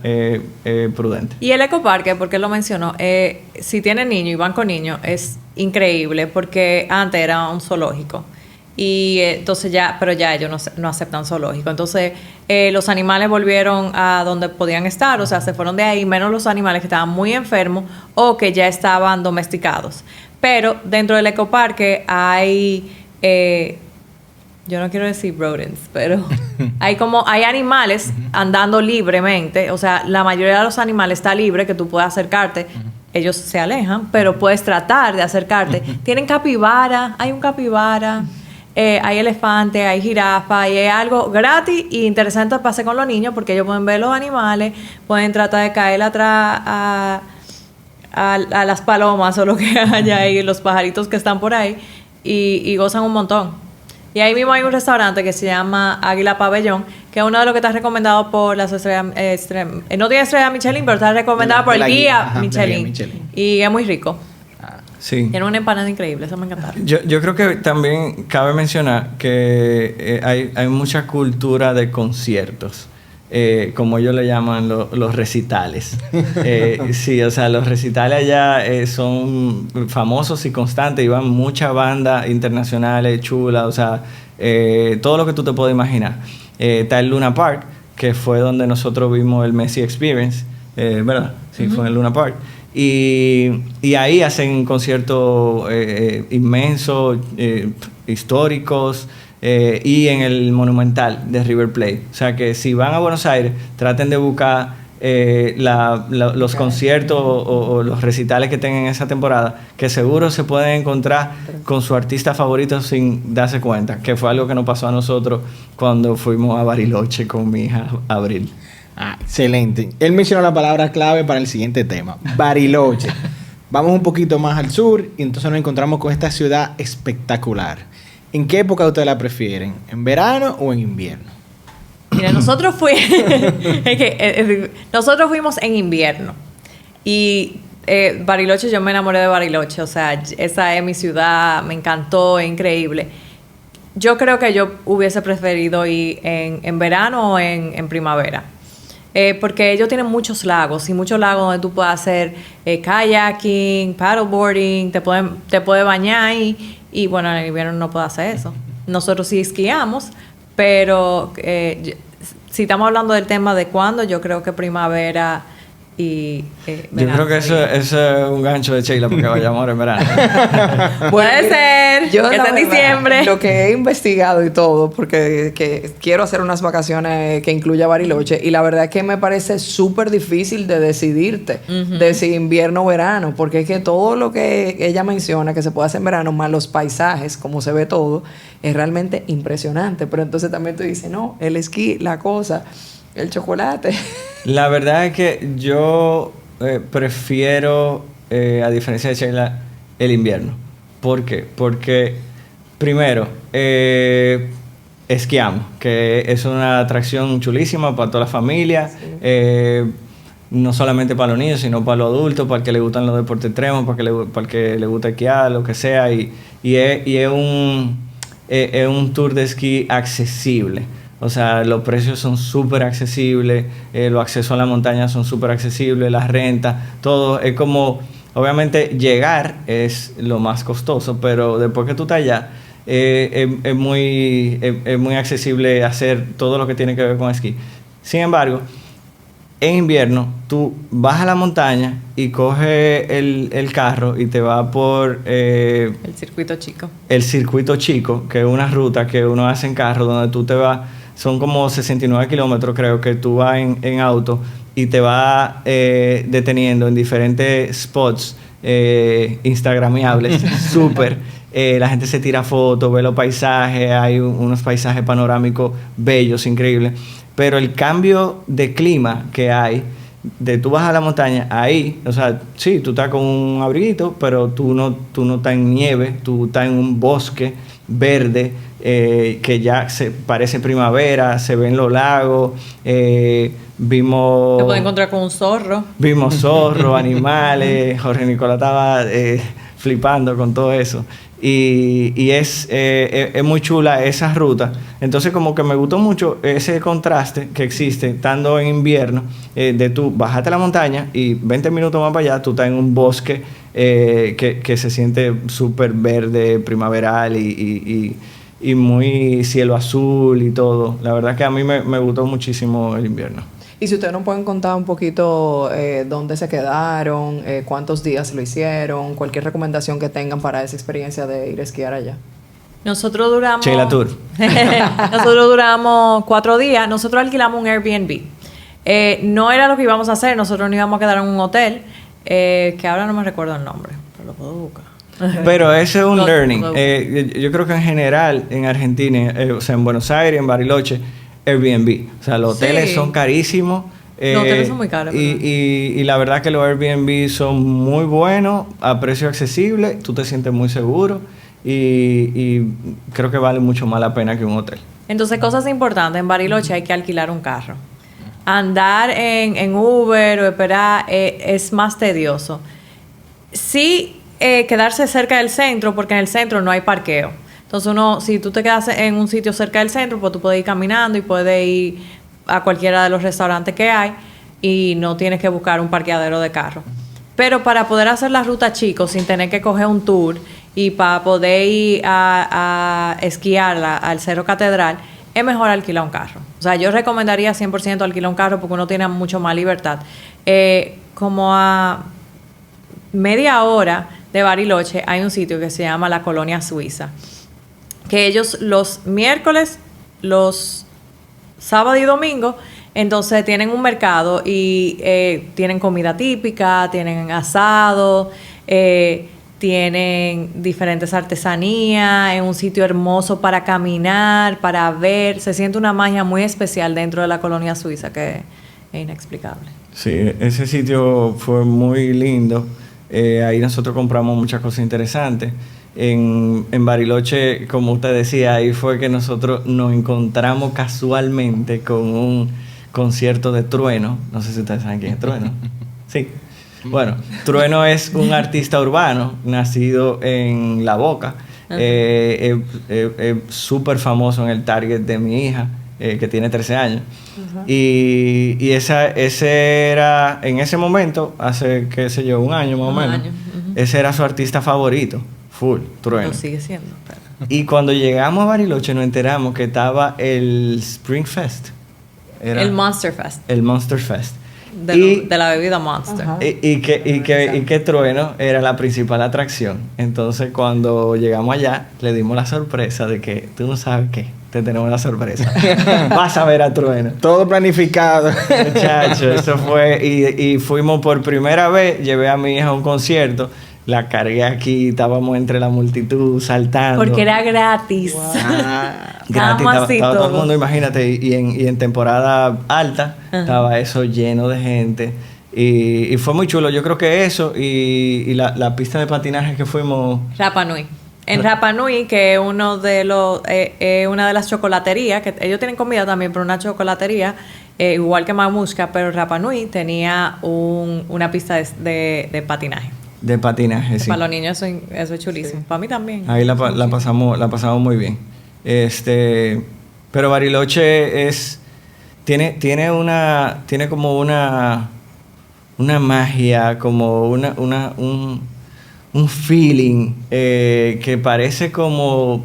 prudente. Y el ecoparque, porque lo mencionó, si tienen niños y van con niños, es increíble porque antes era un zoológico y entonces pero ya ellos no aceptan zoológico. Entonces los animales volvieron a donde podían estar, o sea, se fueron de ahí, menos los animales que estaban muy enfermos o que ya estaban domesticados. Pero dentro del ecoparque hay, yo no quiero decir rodents, pero hay animales andando libremente. O sea, la mayoría de los animales está libre, que tú puedes acercarte. Ellos se alejan, pero puedes tratar de acercarte. Tienen capibara, hay un capibara, hay elefante, hay jirafa, y hay algo gratis y interesante para hacer con los niños, porque ellos pueden ver los animales, pueden tratar de caer atrás a las palomas o lo que haya ahí, los pajaritos que están por ahí, y gozan un montón. Y ahí mismo hay un restaurante que se llama Águila Pabellón, que es uno de los que está recomendado por las estrellas, no tiene estrella Michelin, pero está recomendado por el guía Michelin. Y es muy rico. Sí. Tiene una empanada increíble, eso me encantaron. Yo creo que también cabe mencionar que hay mucha cultura de conciertos. Como ellos le llaman los recitales. Sí, o sea, los recitales allá son famosos y constantes y van muchas bandas internacionales chulas, o sea, todo lo que tú te puedes imaginar. Está el Luna Park, que fue donde nosotros vimos el Messi Experience, ¿verdad? Sí, fue en el Luna Park. Y ahí hacen conciertos inmensos, históricos, y en el Monumental de River Plate. O sea que si van a Buenos Aires, traten de buscar los conciertos o los recitales que tengan en esa temporada, que seguro se pueden encontrar con su artista favorito sin darse cuenta, que fue algo que nos pasó a nosotros cuando fuimos a Bariloche con mi hija Abril. Ah, excelente. Él mencionó la palabra clave para el siguiente tema, Bariloche. Vamos un poquito más al sur y entonces nos encontramos con esta ciudad espectacular. ¿En qué época ustedes la prefieren? ¿En verano o en invierno? Mira, nosotros fuimos en invierno. Y Bariloche, yo me enamoré de Bariloche. O sea, esa es mi ciudad, me encantó, es increíble. Yo creo que yo hubiese preferido ir en verano o en primavera. Porque ellos tienen muchos lagos y muchos lagos donde tú puedes hacer kayaking, paddleboarding, te puedes bañar y bueno, en el invierno no puedes hacer eso. Nosotros sí esquiamos, pero si estamos hablando del tema de cuándo, yo creo que primavera y yo creo que eso es un gancho de Sheila porque vayamos ahora en verano. Puede ser, yo que la sea en verdad, diciembre. Lo que he investigado y todo, porque quiero hacer unas vacaciones que incluya Bariloche, y la verdad es que me parece súper difícil de decidirte de si invierno o verano, porque es que todo lo que ella menciona que se puede hacer en verano, más los paisajes, como se ve todo, es realmente impresionante. Pero entonces también tú dices, no, el esquí, la cosa, el chocolate. La verdad es que yo prefiero, a diferencia de Sheila, el invierno. ¿Por qué? Porque, primero, esquiamos, que es una atracción chulísima para toda la familia. Sí. No solamente para los niños, sino para los adultos, para el que le gustan los deportes extremos, para el que le gusta esquiar, lo que sea. Y es un tour de esquí accesible. O sea, los precios son súper accesibles, los accesos a la montaña son súper accesibles, las rentas, todo. Es como, obviamente, llegar es lo más costoso, pero después que tú estás allá, es muy accesible hacer todo lo que tiene que ver con esquí. Sin embargo, en invierno, tú vas a la montaña y coges el carro y te vas por... el circuito chico. El circuito chico, que es una ruta que uno hace en carro, donde tú te vas... Son como 69 kilómetros, creo, que tú vas en auto y te vas deteniendo en diferentes spots instagramiables, súper. La gente se tira fotos, ve los paisajes, hay unos paisajes panorámicos bellos, increíbles. Pero el cambio de clima que hay, de tú vas a la montaña, ahí, o sea, sí, tú estás con un abriguito, pero tú no estás en nieve, tú estás en un bosque verde, que ya se parece primavera, se ven los lagos, vimos... Te puedes encontrar con un zorro. Vimos zorros, animales, Jorge Nicolás estaba flipando con todo eso. Y es muy chula esa ruta. Entonces como que me gustó mucho ese contraste que existe estando en invierno, de tú bajarte a la montaña y 20 minutos más para allá tú estás en un bosque que se siente súper verde, primaveral y muy cielo azul y todo. La verdad que a mí me gustó muchísimo el invierno. Y si ustedes nos pueden contar un poquito dónde se quedaron, cuántos días lo hicieron, cualquier recomendación que tengan para esa experiencia de ir a esquiar allá. Nosotros duramos... Sheila Tour. Nosotros duramos 4 días. Nosotros alquilamos un Airbnb. No era lo que íbamos a hacer. Nosotros nos íbamos a quedar en un hotel, que ahora no me recuerdo el nombre, pero lo puedo buscar. Pero ese es un learning. Yo creo que en general en Argentina, o sea, en Buenos Aires, en Bariloche, Airbnb. O sea, los hoteles son carísimos. Los hoteles son muy caros. Y la verdad que los Airbnb son muy buenos, a precio accesible, tú te sientes muy seguro y creo que vale mucho más la pena que un hotel. Entonces, cosas importantes, en Bariloche hay que alquilar un carro. Andar en Uber o esperar es más tedioso. Sí, quedarse cerca del centro, porque en el centro no hay parqueo. Entonces si tú te quedas en un sitio cerca del centro, pues tú puedes ir caminando y puedes ir a cualquiera de los restaurantes que hay y no tienes que buscar un parqueadero de carro. Pero para poder hacer la ruta chico sin tener que coger un tour y para poder ir a esquiar al Cerro Catedral, es mejor alquilar un carro. O sea, yo recomendaría 100% alquilar un carro porque uno tiene mucho más libertad. Como a media hora de Bariloche hay un sitio que se llama la Colonia Suiza, que ellos los miércoles, los sábados y domingos, entonces tienen un mercado y tienen comida típica, tienen asado, tienen diferentes artesanías, es un sitio hermoso para caminar, para ver. Se siente una magia muy especial dentro de la Colonia Suiza que es inexplicable. Sí, ese sitio fue muy lindo. Ahí nosotros compramos muchas cosas interesantes. En Bariloche, como usted decía, ahí fue que nosotros nos encontramos casualmente con un concierto de Trueno. No sé si ustedes saben quién es Trueno. Sí. Bueno, Trueno es un artista urbano nacido en La Boca. Es súper famoso en el target de mi hija, que tiene 13 años. Y ese era, en ese momento, hace, qué sé yo, un año más o menos, ese era su artista favorito, full, Trueno. Lo sigue siendo. Pero... Y cuando llegamos a Bariloche nos enteramos que estaba el Spring Fest. El Monster Fest. El Monster Fest. De la bebida Monster. Y que Trueno era la principal atracción. Entonces, cuando llegamos allá, le dimos la sorpresa de que tú no sabes qué, te tenemos la sorpresa. Vas a ver a Trueno. Todo planificado. Muchacho, eso fue. Y fuimos por primera vez, llevé a mi hija a un concierto. La cargué aquí, estábamos entre la multitud saltando. Porque era gratis. Wow. Gratis, estaba todo el todo. mundo, imagínate, y en temporada alta estaba eso lleno de gente. Y fue muy chulo. Yo creo que eso y la pista de patinaje que fuimos... Rapa Nui. En Rapa Nui, que es una de las chocolaterías, que ellos tienen comida también, pero una chocolatería, igual que Mamushka, pero Rapa Nui tenía una pista de patinaje. De patinaje, sí. Para los niños eso es chulísimo. Sí. Para mí también. Ahí la pasamos muy bien. Pero Bariloche tiene como una magia, como un feeling que parece como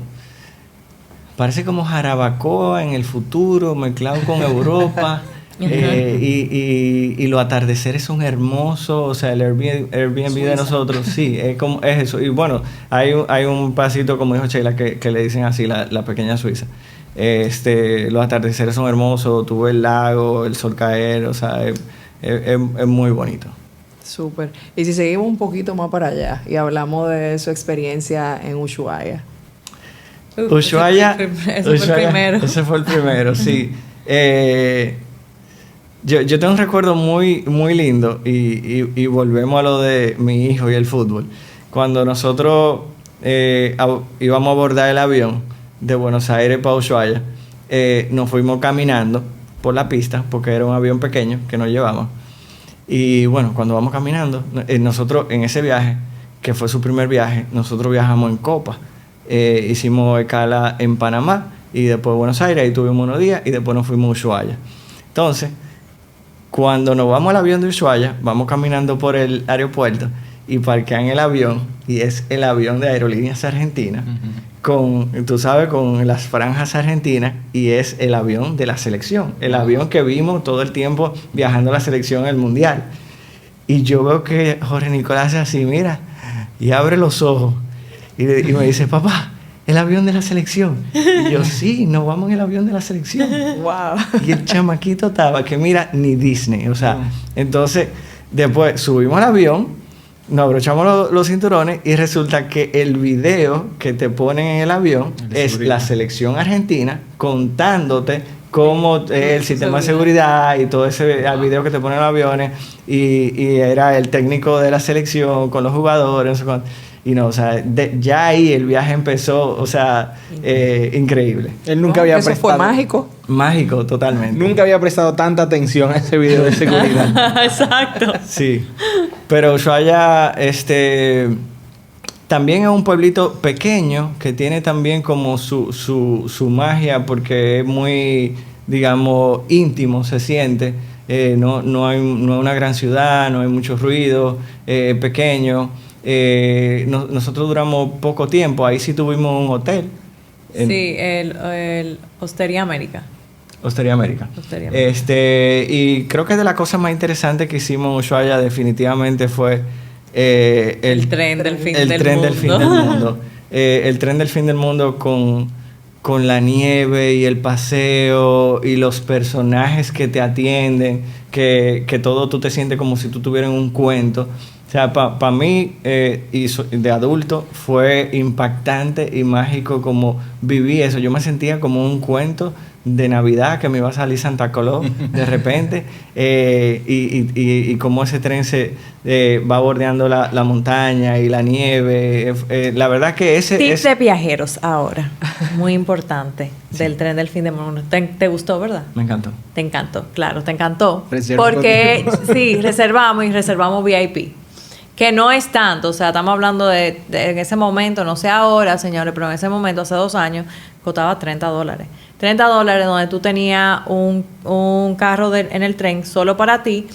Jarabacoa en el futuro mezclado con Europa. Y los atardeceres son hermosos. O sea, el Airbnb de nosotros, sí, es eso. Y bueno, hay un pasito, como dijo Sheila, que le dicen así, la pequeña Suiza. Los atardeceres son hermosos. Tú ves el lago, el sol caer. O sea, es muy bonito. Súper. Y si seguimos un poquito más para allá y hablamos de su experiencia en Ushuaia. Ushuaia, Ese fue el primero, sí. Yo tengo un recuerdo muy, muy lindo y volvemos a lo de mi hijo y el fútbol. Cuando nosotros íbamos a abordar el avión de Buenos Aires para Ushuaia, nos fuimos caminando por la pista porque era un avión pequeño que nos llevamos. Y bueno, cuando vamos caminando, nosotros en ese viaje, que fue su primer viaje, nosotros viajamos en Copa. Hicimos escala en Panamá y después Buenos Aires, ahí tuvimos unos días y después nos fuimos a Ushuaia. Entonces, cuando nos vamos al avión de Ushuaia, vamos caminando por el aeropuerto y parquean el avión, y es el avión de Aerolíneas Argentinas, tú sabes, con las franjas argentinas, y es el avión de la selección, el avión que vimos todo el tiempo viajando a la selección en el Mundial. Y yo veo que Jorge Nicolás hace así, mira, y abre los ojos, y me dice, papá, el avión de la selección. Y yo, sí, nos vamos en el avión de la selección. Wow. Y el chamaquito estaba que mira, ni Disney. O sea, entonces, después subimos al avión, nos abrochamos los cinturones y resulta que el video que te ponen en el avión es la selección argentina contándote cómo el sistema de seguridad y todo ese video que te ponen en los aviones y era el técnico de la selección con los jugadores, no sé cuánto. Y no, o sea, ya ahí el viaje empezó, o sea, increíble. Él nunca había prestado... ¿Eso fue mágico? Mágico, totalmente. Nunca había prestado tanta atención a ese video de seguridad. Exacto. Sí. Pero Ushuaia, también es un pueblito pequeño que tiene también como su magia porque es muy, digamos, íntimo, se siente. No hay una gran ciudad, no hay mucho ruido, pequeño. Nosotros duramos poco tiempo, ahí sí tuvimos un hotel. Sí, el Osteria América. Osteria América. Osteria América. Y creo que de las cosas más interesantes que hicimos en Ushuaia definitivamente fue el tren del fin el del tren mundo. del fin del mundo. El tren del fin del mundo con la nieve y el paseo y los personajes que te atienden, que todo tú te sientes como si tú tuvieras un cuento. O sea, para mí, de adulto, fue impactante y mágico como viví eso. Yo me sentía como un cuento de Navidad que me iba a salir Santa Claus de repente, y cómo ese tren se va bordeando la montaña y la nieve. La verdad que Tips de viajeros ahora, muy importante, del tren del fin del mundo. ¿Te gustó, verdad? Me encantó. Te encantó, claro, te encantó. Reserva Porque sí, reservamos VIP. Que no es tanto, o sea, estamos hablando de en ese momento, no sé ahora, señores, pero en ese momento, hace 2 años, costaba $30. $30 donde tú tenías un carro en el tren solo para ti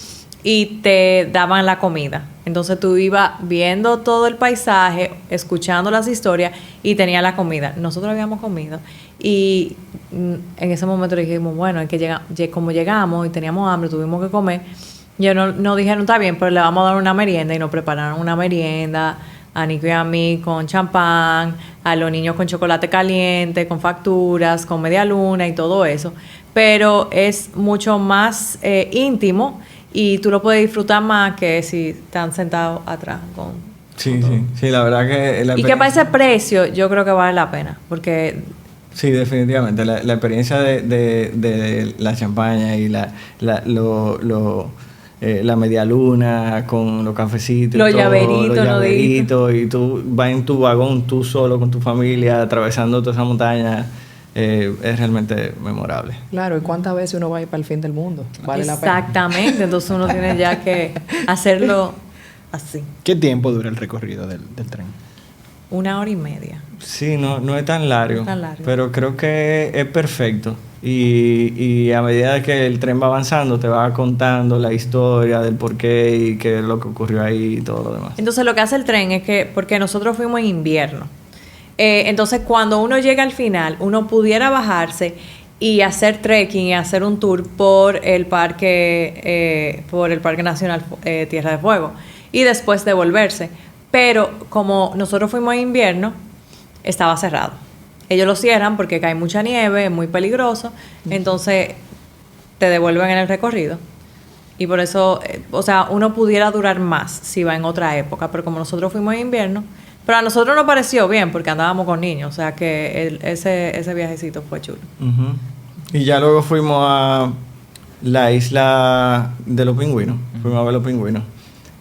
y te daban la comida. Entonces tú ibas viendo todo el paisaje, escuchando las historias y tenías la comida. Nosotros habíamos comido y en ese momento dijimos, bueno, es que como llegamos y teníamos hambre, tuvimos que comer. Yo no dijeron, está bien, pero le vamos a dar una merienda y nos prepararon una merienda a Nico y a mí con champán, a los niños con chocolate caliente, con facturas, con media luna y todo eso. Pero es mucho más íntimo y tú lo puedes disfrutar más que si están sentados atrás con... Sí, la verdad que... Y que para ese precio yo creo que vale la pena, porque... Sí, definitivamente. La experiencia de la champaña y la media luna con los cafecitos, Los y todo, llaveritos, los ¿no? llaveritos, y tú vas en tu vagón tú solo con tu familia atravesando toda esa montaña, es realmente memorable. Claro, ¿y cuántas veces uno va a ir para el fin del mundo? Vale la pena. Exactamente, entonces uno tiene ya que hacerlo así. ¿Qué tiempo dura el recorrido del tren? 1 hora y media. Sí, no es tan largo, No es tan largo. pero creo que es perfecto. Y a medida que el tren va avanzando, te va contando la historia del por qué y qué es lo que ocurrió ahí y todo lo demás. Entonces lo que hace el tren es que, porque nosotros fuimos en invierno, entonces cuando uno llega al final, uno pudiera bajarse y hacer trekking y hacer un tour por el Parque Nacional Tierra de Fuego y después devolverse. Pero como nosotros fuimos en invierno, estaba cerrado. Ellos lo cierran porque cae mucha nieve, es muy peligroso, entonces te devuelven en el recorrido. Y por eso, o sea, uno pudiera durar más si va en otra época, pero como nosotros fuimos en invierno, pero a nosotros nos pareció bien porque andábamos con niños, o sea que ese viajecito fue chulo. Uh-huh. Y ya luego fuimos a la isla de los pingüinos, fuimos a ver los pingüinos.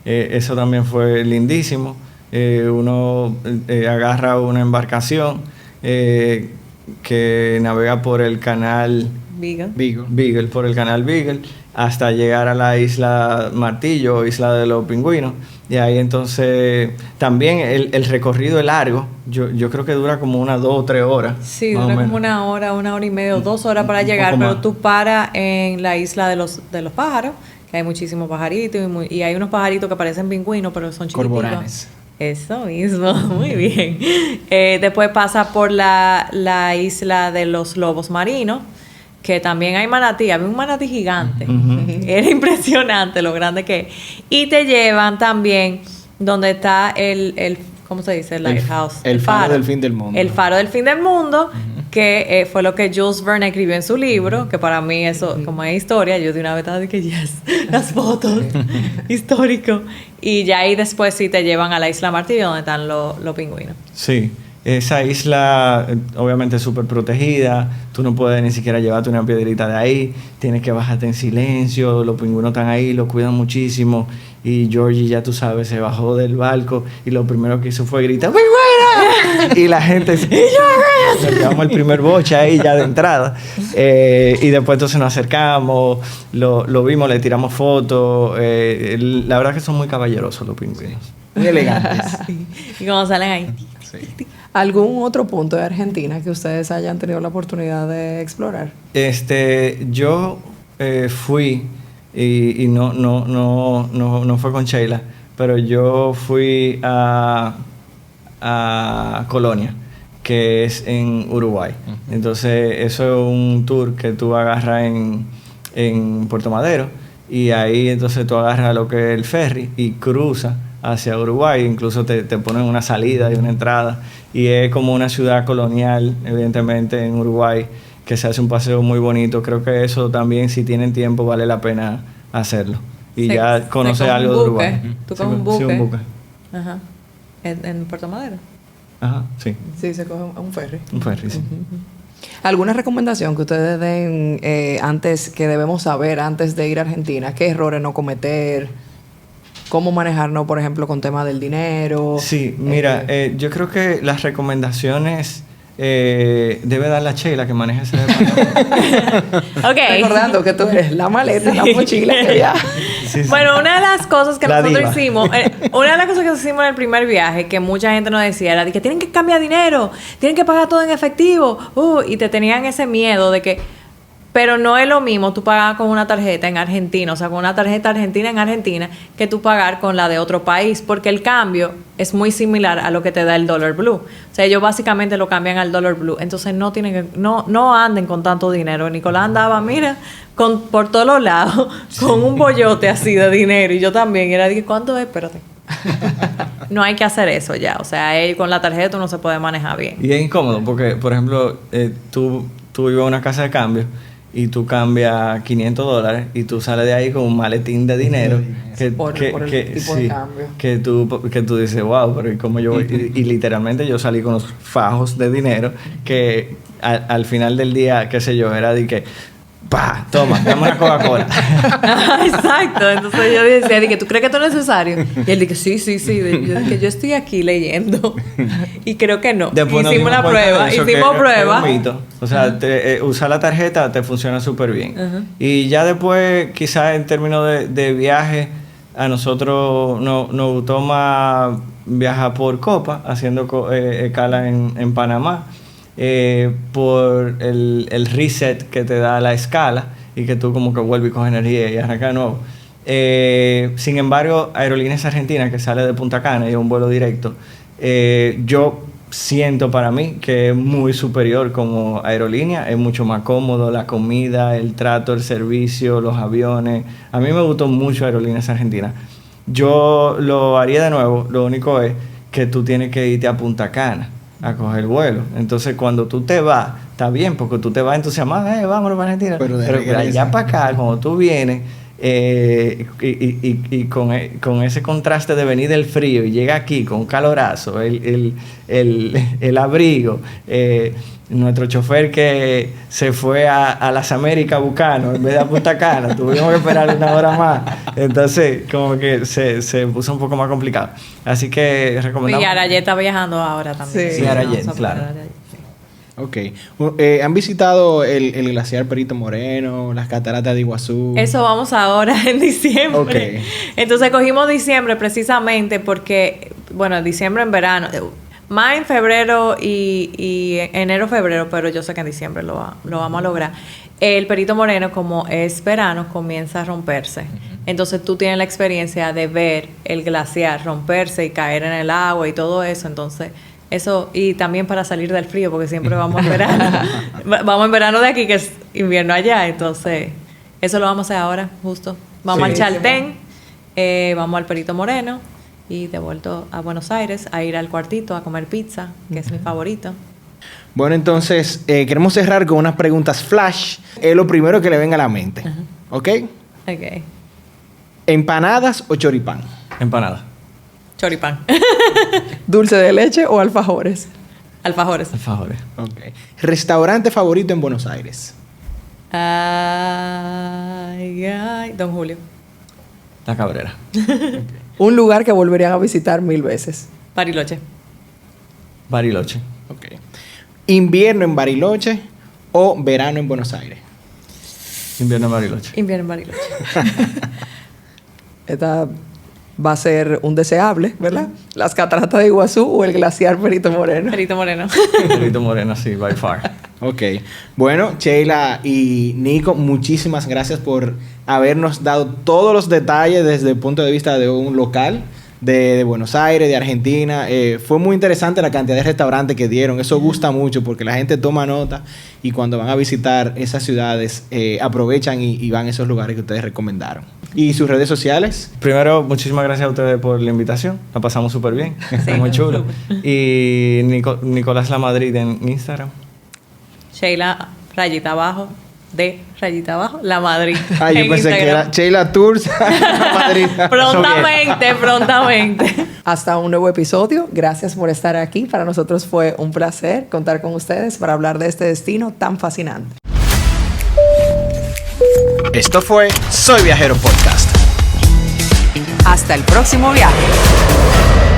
Eso también fue lindísimo. Uno agarra una embarcación que navega por el canal Beagle, por el canal Beagle, hasta llegar a la isla Martillo, isla de los pingüinos. Y ahí entonces también el recorrido es largo. Yo creo que dura como 1, 2 o 3 horas. Sí, dura como 1 hora, 1 hora y media, 2 horas para llegar, pero tú paras en la isla de los pájaros, que hay muchísimos pajaritos y hay unos pajaritos que parecen pingüinos, pero son chiquititos. Cormoranes. Eso mismo, muy bien. Después pasa por la isla de los lobos marinos, que también hay manatí. Había un manatí gigante. Era impresionante lo grande que es. Y te llevan también donde está el ¿cómo se dice? El lighthouse. El faro del fin del mundo. El faro del fin del mundo, que fue lo que Jules Verne escribió en su libro, que para mí eso, como es historia, yo de una vez estaba de que yes, las fotos, histórico. Y ya ahí después sí te llevan a la isla Martillo, donde están los pingüinos. Sí, esa isla obviamente es súper protegida, tú no puedes ni siquiera llevarte una piedrita de ahí, tienes que bajarte en silencio, los pingüinos están ahí, los cuidan muchísimo. Y Georgie, ya tú sabes, se bajó del barco y lo primero que hizo fue gritar ¡Pingüino! Y la gente le llevamos el primer boche ahí ya de entrada. Y después entonces nos acercamos, lo vimos, le tiramos fotos. La verdad que son muy caballerosos los pingüinos. Muy elegantes. Y como salen ahí. Sí. ¿Algún otro punto de Argentina que ustedes hayan tenido la oportunidad de explorar? Yo fui y no fue con Sheila, pero yo fui a Colonia, que es en Uruguay. Entonces, eso es un tour que tú agarras en Puerto Madero y ahí entonces tú agarras lo que es el ferry y cruzas hacia Uruguay. Incluso te ponen una salida y una entrada y es como una ciudad colonial, evidentemente, en Uruguay, que se hace un paseo muy bonito. Creo que eso también, si tienen tiempo, vale la pena hacerlo. Y ya conocer algo de Uruguay. ¿Tú coges un buque? Sí, un buque. Ajá. ¿En Puerto Madero? Ajá, sí. Sí, se coge un ferry. Un ferry, sí. ¿Alguna recomendación que ustedes den antes, que debemos saber antes de ir a Argentina? ¿Qué errores no cometer? ¿Cómo manejarnos, por ejemplo, con tema del dinero? Sí, mira, yo creo que las recomendaciones debe dar la Sheila, que maneja ese departamento. Ok. Recordando que tú eres la maleta, la mochila que ya. Sí, sí. Bueno, una de las cosas que La nosotros diva. hicimos, una de las cosas que hicimos en el primer viaje, que mucha gente nos decía, era de que tienen que cambiar dinero, tienen que pagar todo en efectivo, y te tenían ese miedo de que, pero no es lo mismo tú pagar con una tarjeta en Argentina, o sea, con una tarjeta argentina en Argentina, que tú pagar con la de otro país, porque el cambio es muy similar a lo que te da el dólar blue. O sea, ellos básicamente lo cambian al dólar blue, entonces no tienen que, no anden con tanto dinero. Nicolás andaba, mira, por todos los lados, con un bollote así de dinero, y yo también, y era de que, ¿cuánto es? Espérate. No hay que hacer eso ya, o sea, con la tarjeta uno se puede manejar bien. Y es incómodo porque, por ejemplo, tú ibas a una casa de cambio y tú cambias $500 y tú sales de ahí con un maletín de dinero Por el tipo de cambio. que tú dices, wow, pero ¿y cómo yo voy? Y literalmente yo salí con los fajos de dinero que al final del día, qué sé yo, era de que ¡pah! Toma, dame una Coca-Cola. Exacto, entonces yo decía, dije, ¿tú crees que esto es necesario? Y él dije, sí. Yo dije, yo estoy aquí leyendo y creo que no. Después nos Hicimos dimos la cuenta prueba, de eso, hicimos que prueba. es un mito. O sea, usar la tarjeta te funciona súper bien. Ajá. Y ya después, quizás en términos de viaje, a nosotros nos gustó más viajar por Copa, haciendo escala en Panamá, por el reset que te da la escala y que tú como que vuelves y coges energía y arrancas de nuevo. Sin embargo, Aerolíneas Argentinas, que sale de Punta Cana y es un vuelo directo, yo siento para mí que es muy superior como aerolínea, es mucho más cómodo, la comida, el trato, el servicio, los aviones. A mí me gustó mucho Aerolíneas Argentinas. Yo lo haría de nuevo, lo único es que tú tienes que irte a Punta Cana a coger el vuelo. Entonces, cuando tú te vas, está bien, porque tú te vas entusiasmado, vámonos para Argentina. Pero de Pero regreso. allá para acá, cuando tú vienes, y con ese contraste de venir del frío y llega aquí con un calorazo, el abrigo, nuestro chofer que se fue a las Américas Bucano en vez de a Punta Cana, tuvimos que esperar una hora más, entonces como que se puso un poco más complicado, así que recomendamos. Y Arayet está viajando ahora también. Sí, Arayet, Vamos a claro. poner Arayet, sí. Ok. ¿Han visitado el glaciar Perito Moreno, las cataratas de Iguazú? Eso vamos ahora en diciembre. Ok. Entonces cogimos diciembre precisamente porque, bueno, diciembre en verano, más en febrero y enero, febrero, pero yo sé que en diciembre lo vamos a lograr. El Perito Moreno, como es verano, comienza a romperse. Entonces tú tienes la experiencia de ver el glaciar romperse y caer en el agua y todo eso. Entonces eso, y también para salir del frío, porque siempre vamos en verano. Vamos en verano de aquí, que es invierno allá. Entonces eso lo vamos a hacer ahora, justo. Vamos Sí. al Chaltén, vamos al Perito Moreno y de vuelta a Buenos Aires a ir al Cuartito a comer pizza, que es mi favorito. Bueno, entonces, queremos cerrar con unas preguntas flash. Es lo primero que le venga a la mente. ¿Ok? Ok. ¿Empanadas o choripán? Empanada. Choripán. ¿Dulce de leche o alfajores? Alfajores. Alfajores. Ok. ¿Restaurante favorito en Buenos Aires? Ay, Don Julio. La Cabrera. Un lugar que volverían a visitar 1000 veces. Bariloche. Bariloche. Ok. ¿Invierno en Bariloche o verano en Buenos Aires? Invierno en Bariloche. Invierno en Bariloche. Está va a ser un deseable, ¿verdad? Las cataratas de Iguazú o el glaciar Perito Moreno. Perito Moreno. Perito Moreno, sí, by far. Ok. Bueno, Sheila y Nico, muchísimas gracias por habernos dado todos los detalles desde el punto de vista de un local de Buenos Aires, de Argentina. Fue muy interesante la cantidad de restaurantes que dieron. Eso gusta mucho porque la gente toma nota y cuando van a visitar esas ciudades aprovechan y van a esos lugares que ustedes recomendaron. ¿Y sus redes sociales? Primero, muchísimas gracias a ustedes por la invitación. La pasamos súper bien. Fue muy chulo. Y Nicolás La Madrid en Instagram. Sheila, rayita abajo, rayita abajo, La Madrid. Ah, yo en pensé que Instagram. era Sheila Tours. Madrid. Prontamente. Hasta un nuevo episodio. Gracias por estar aquí. Para nosotros fue un placer contar con ustedes para hablar de este destino tan fascinante. Esto fue Soy Viajero Podcast. Hasta el próximo viaje.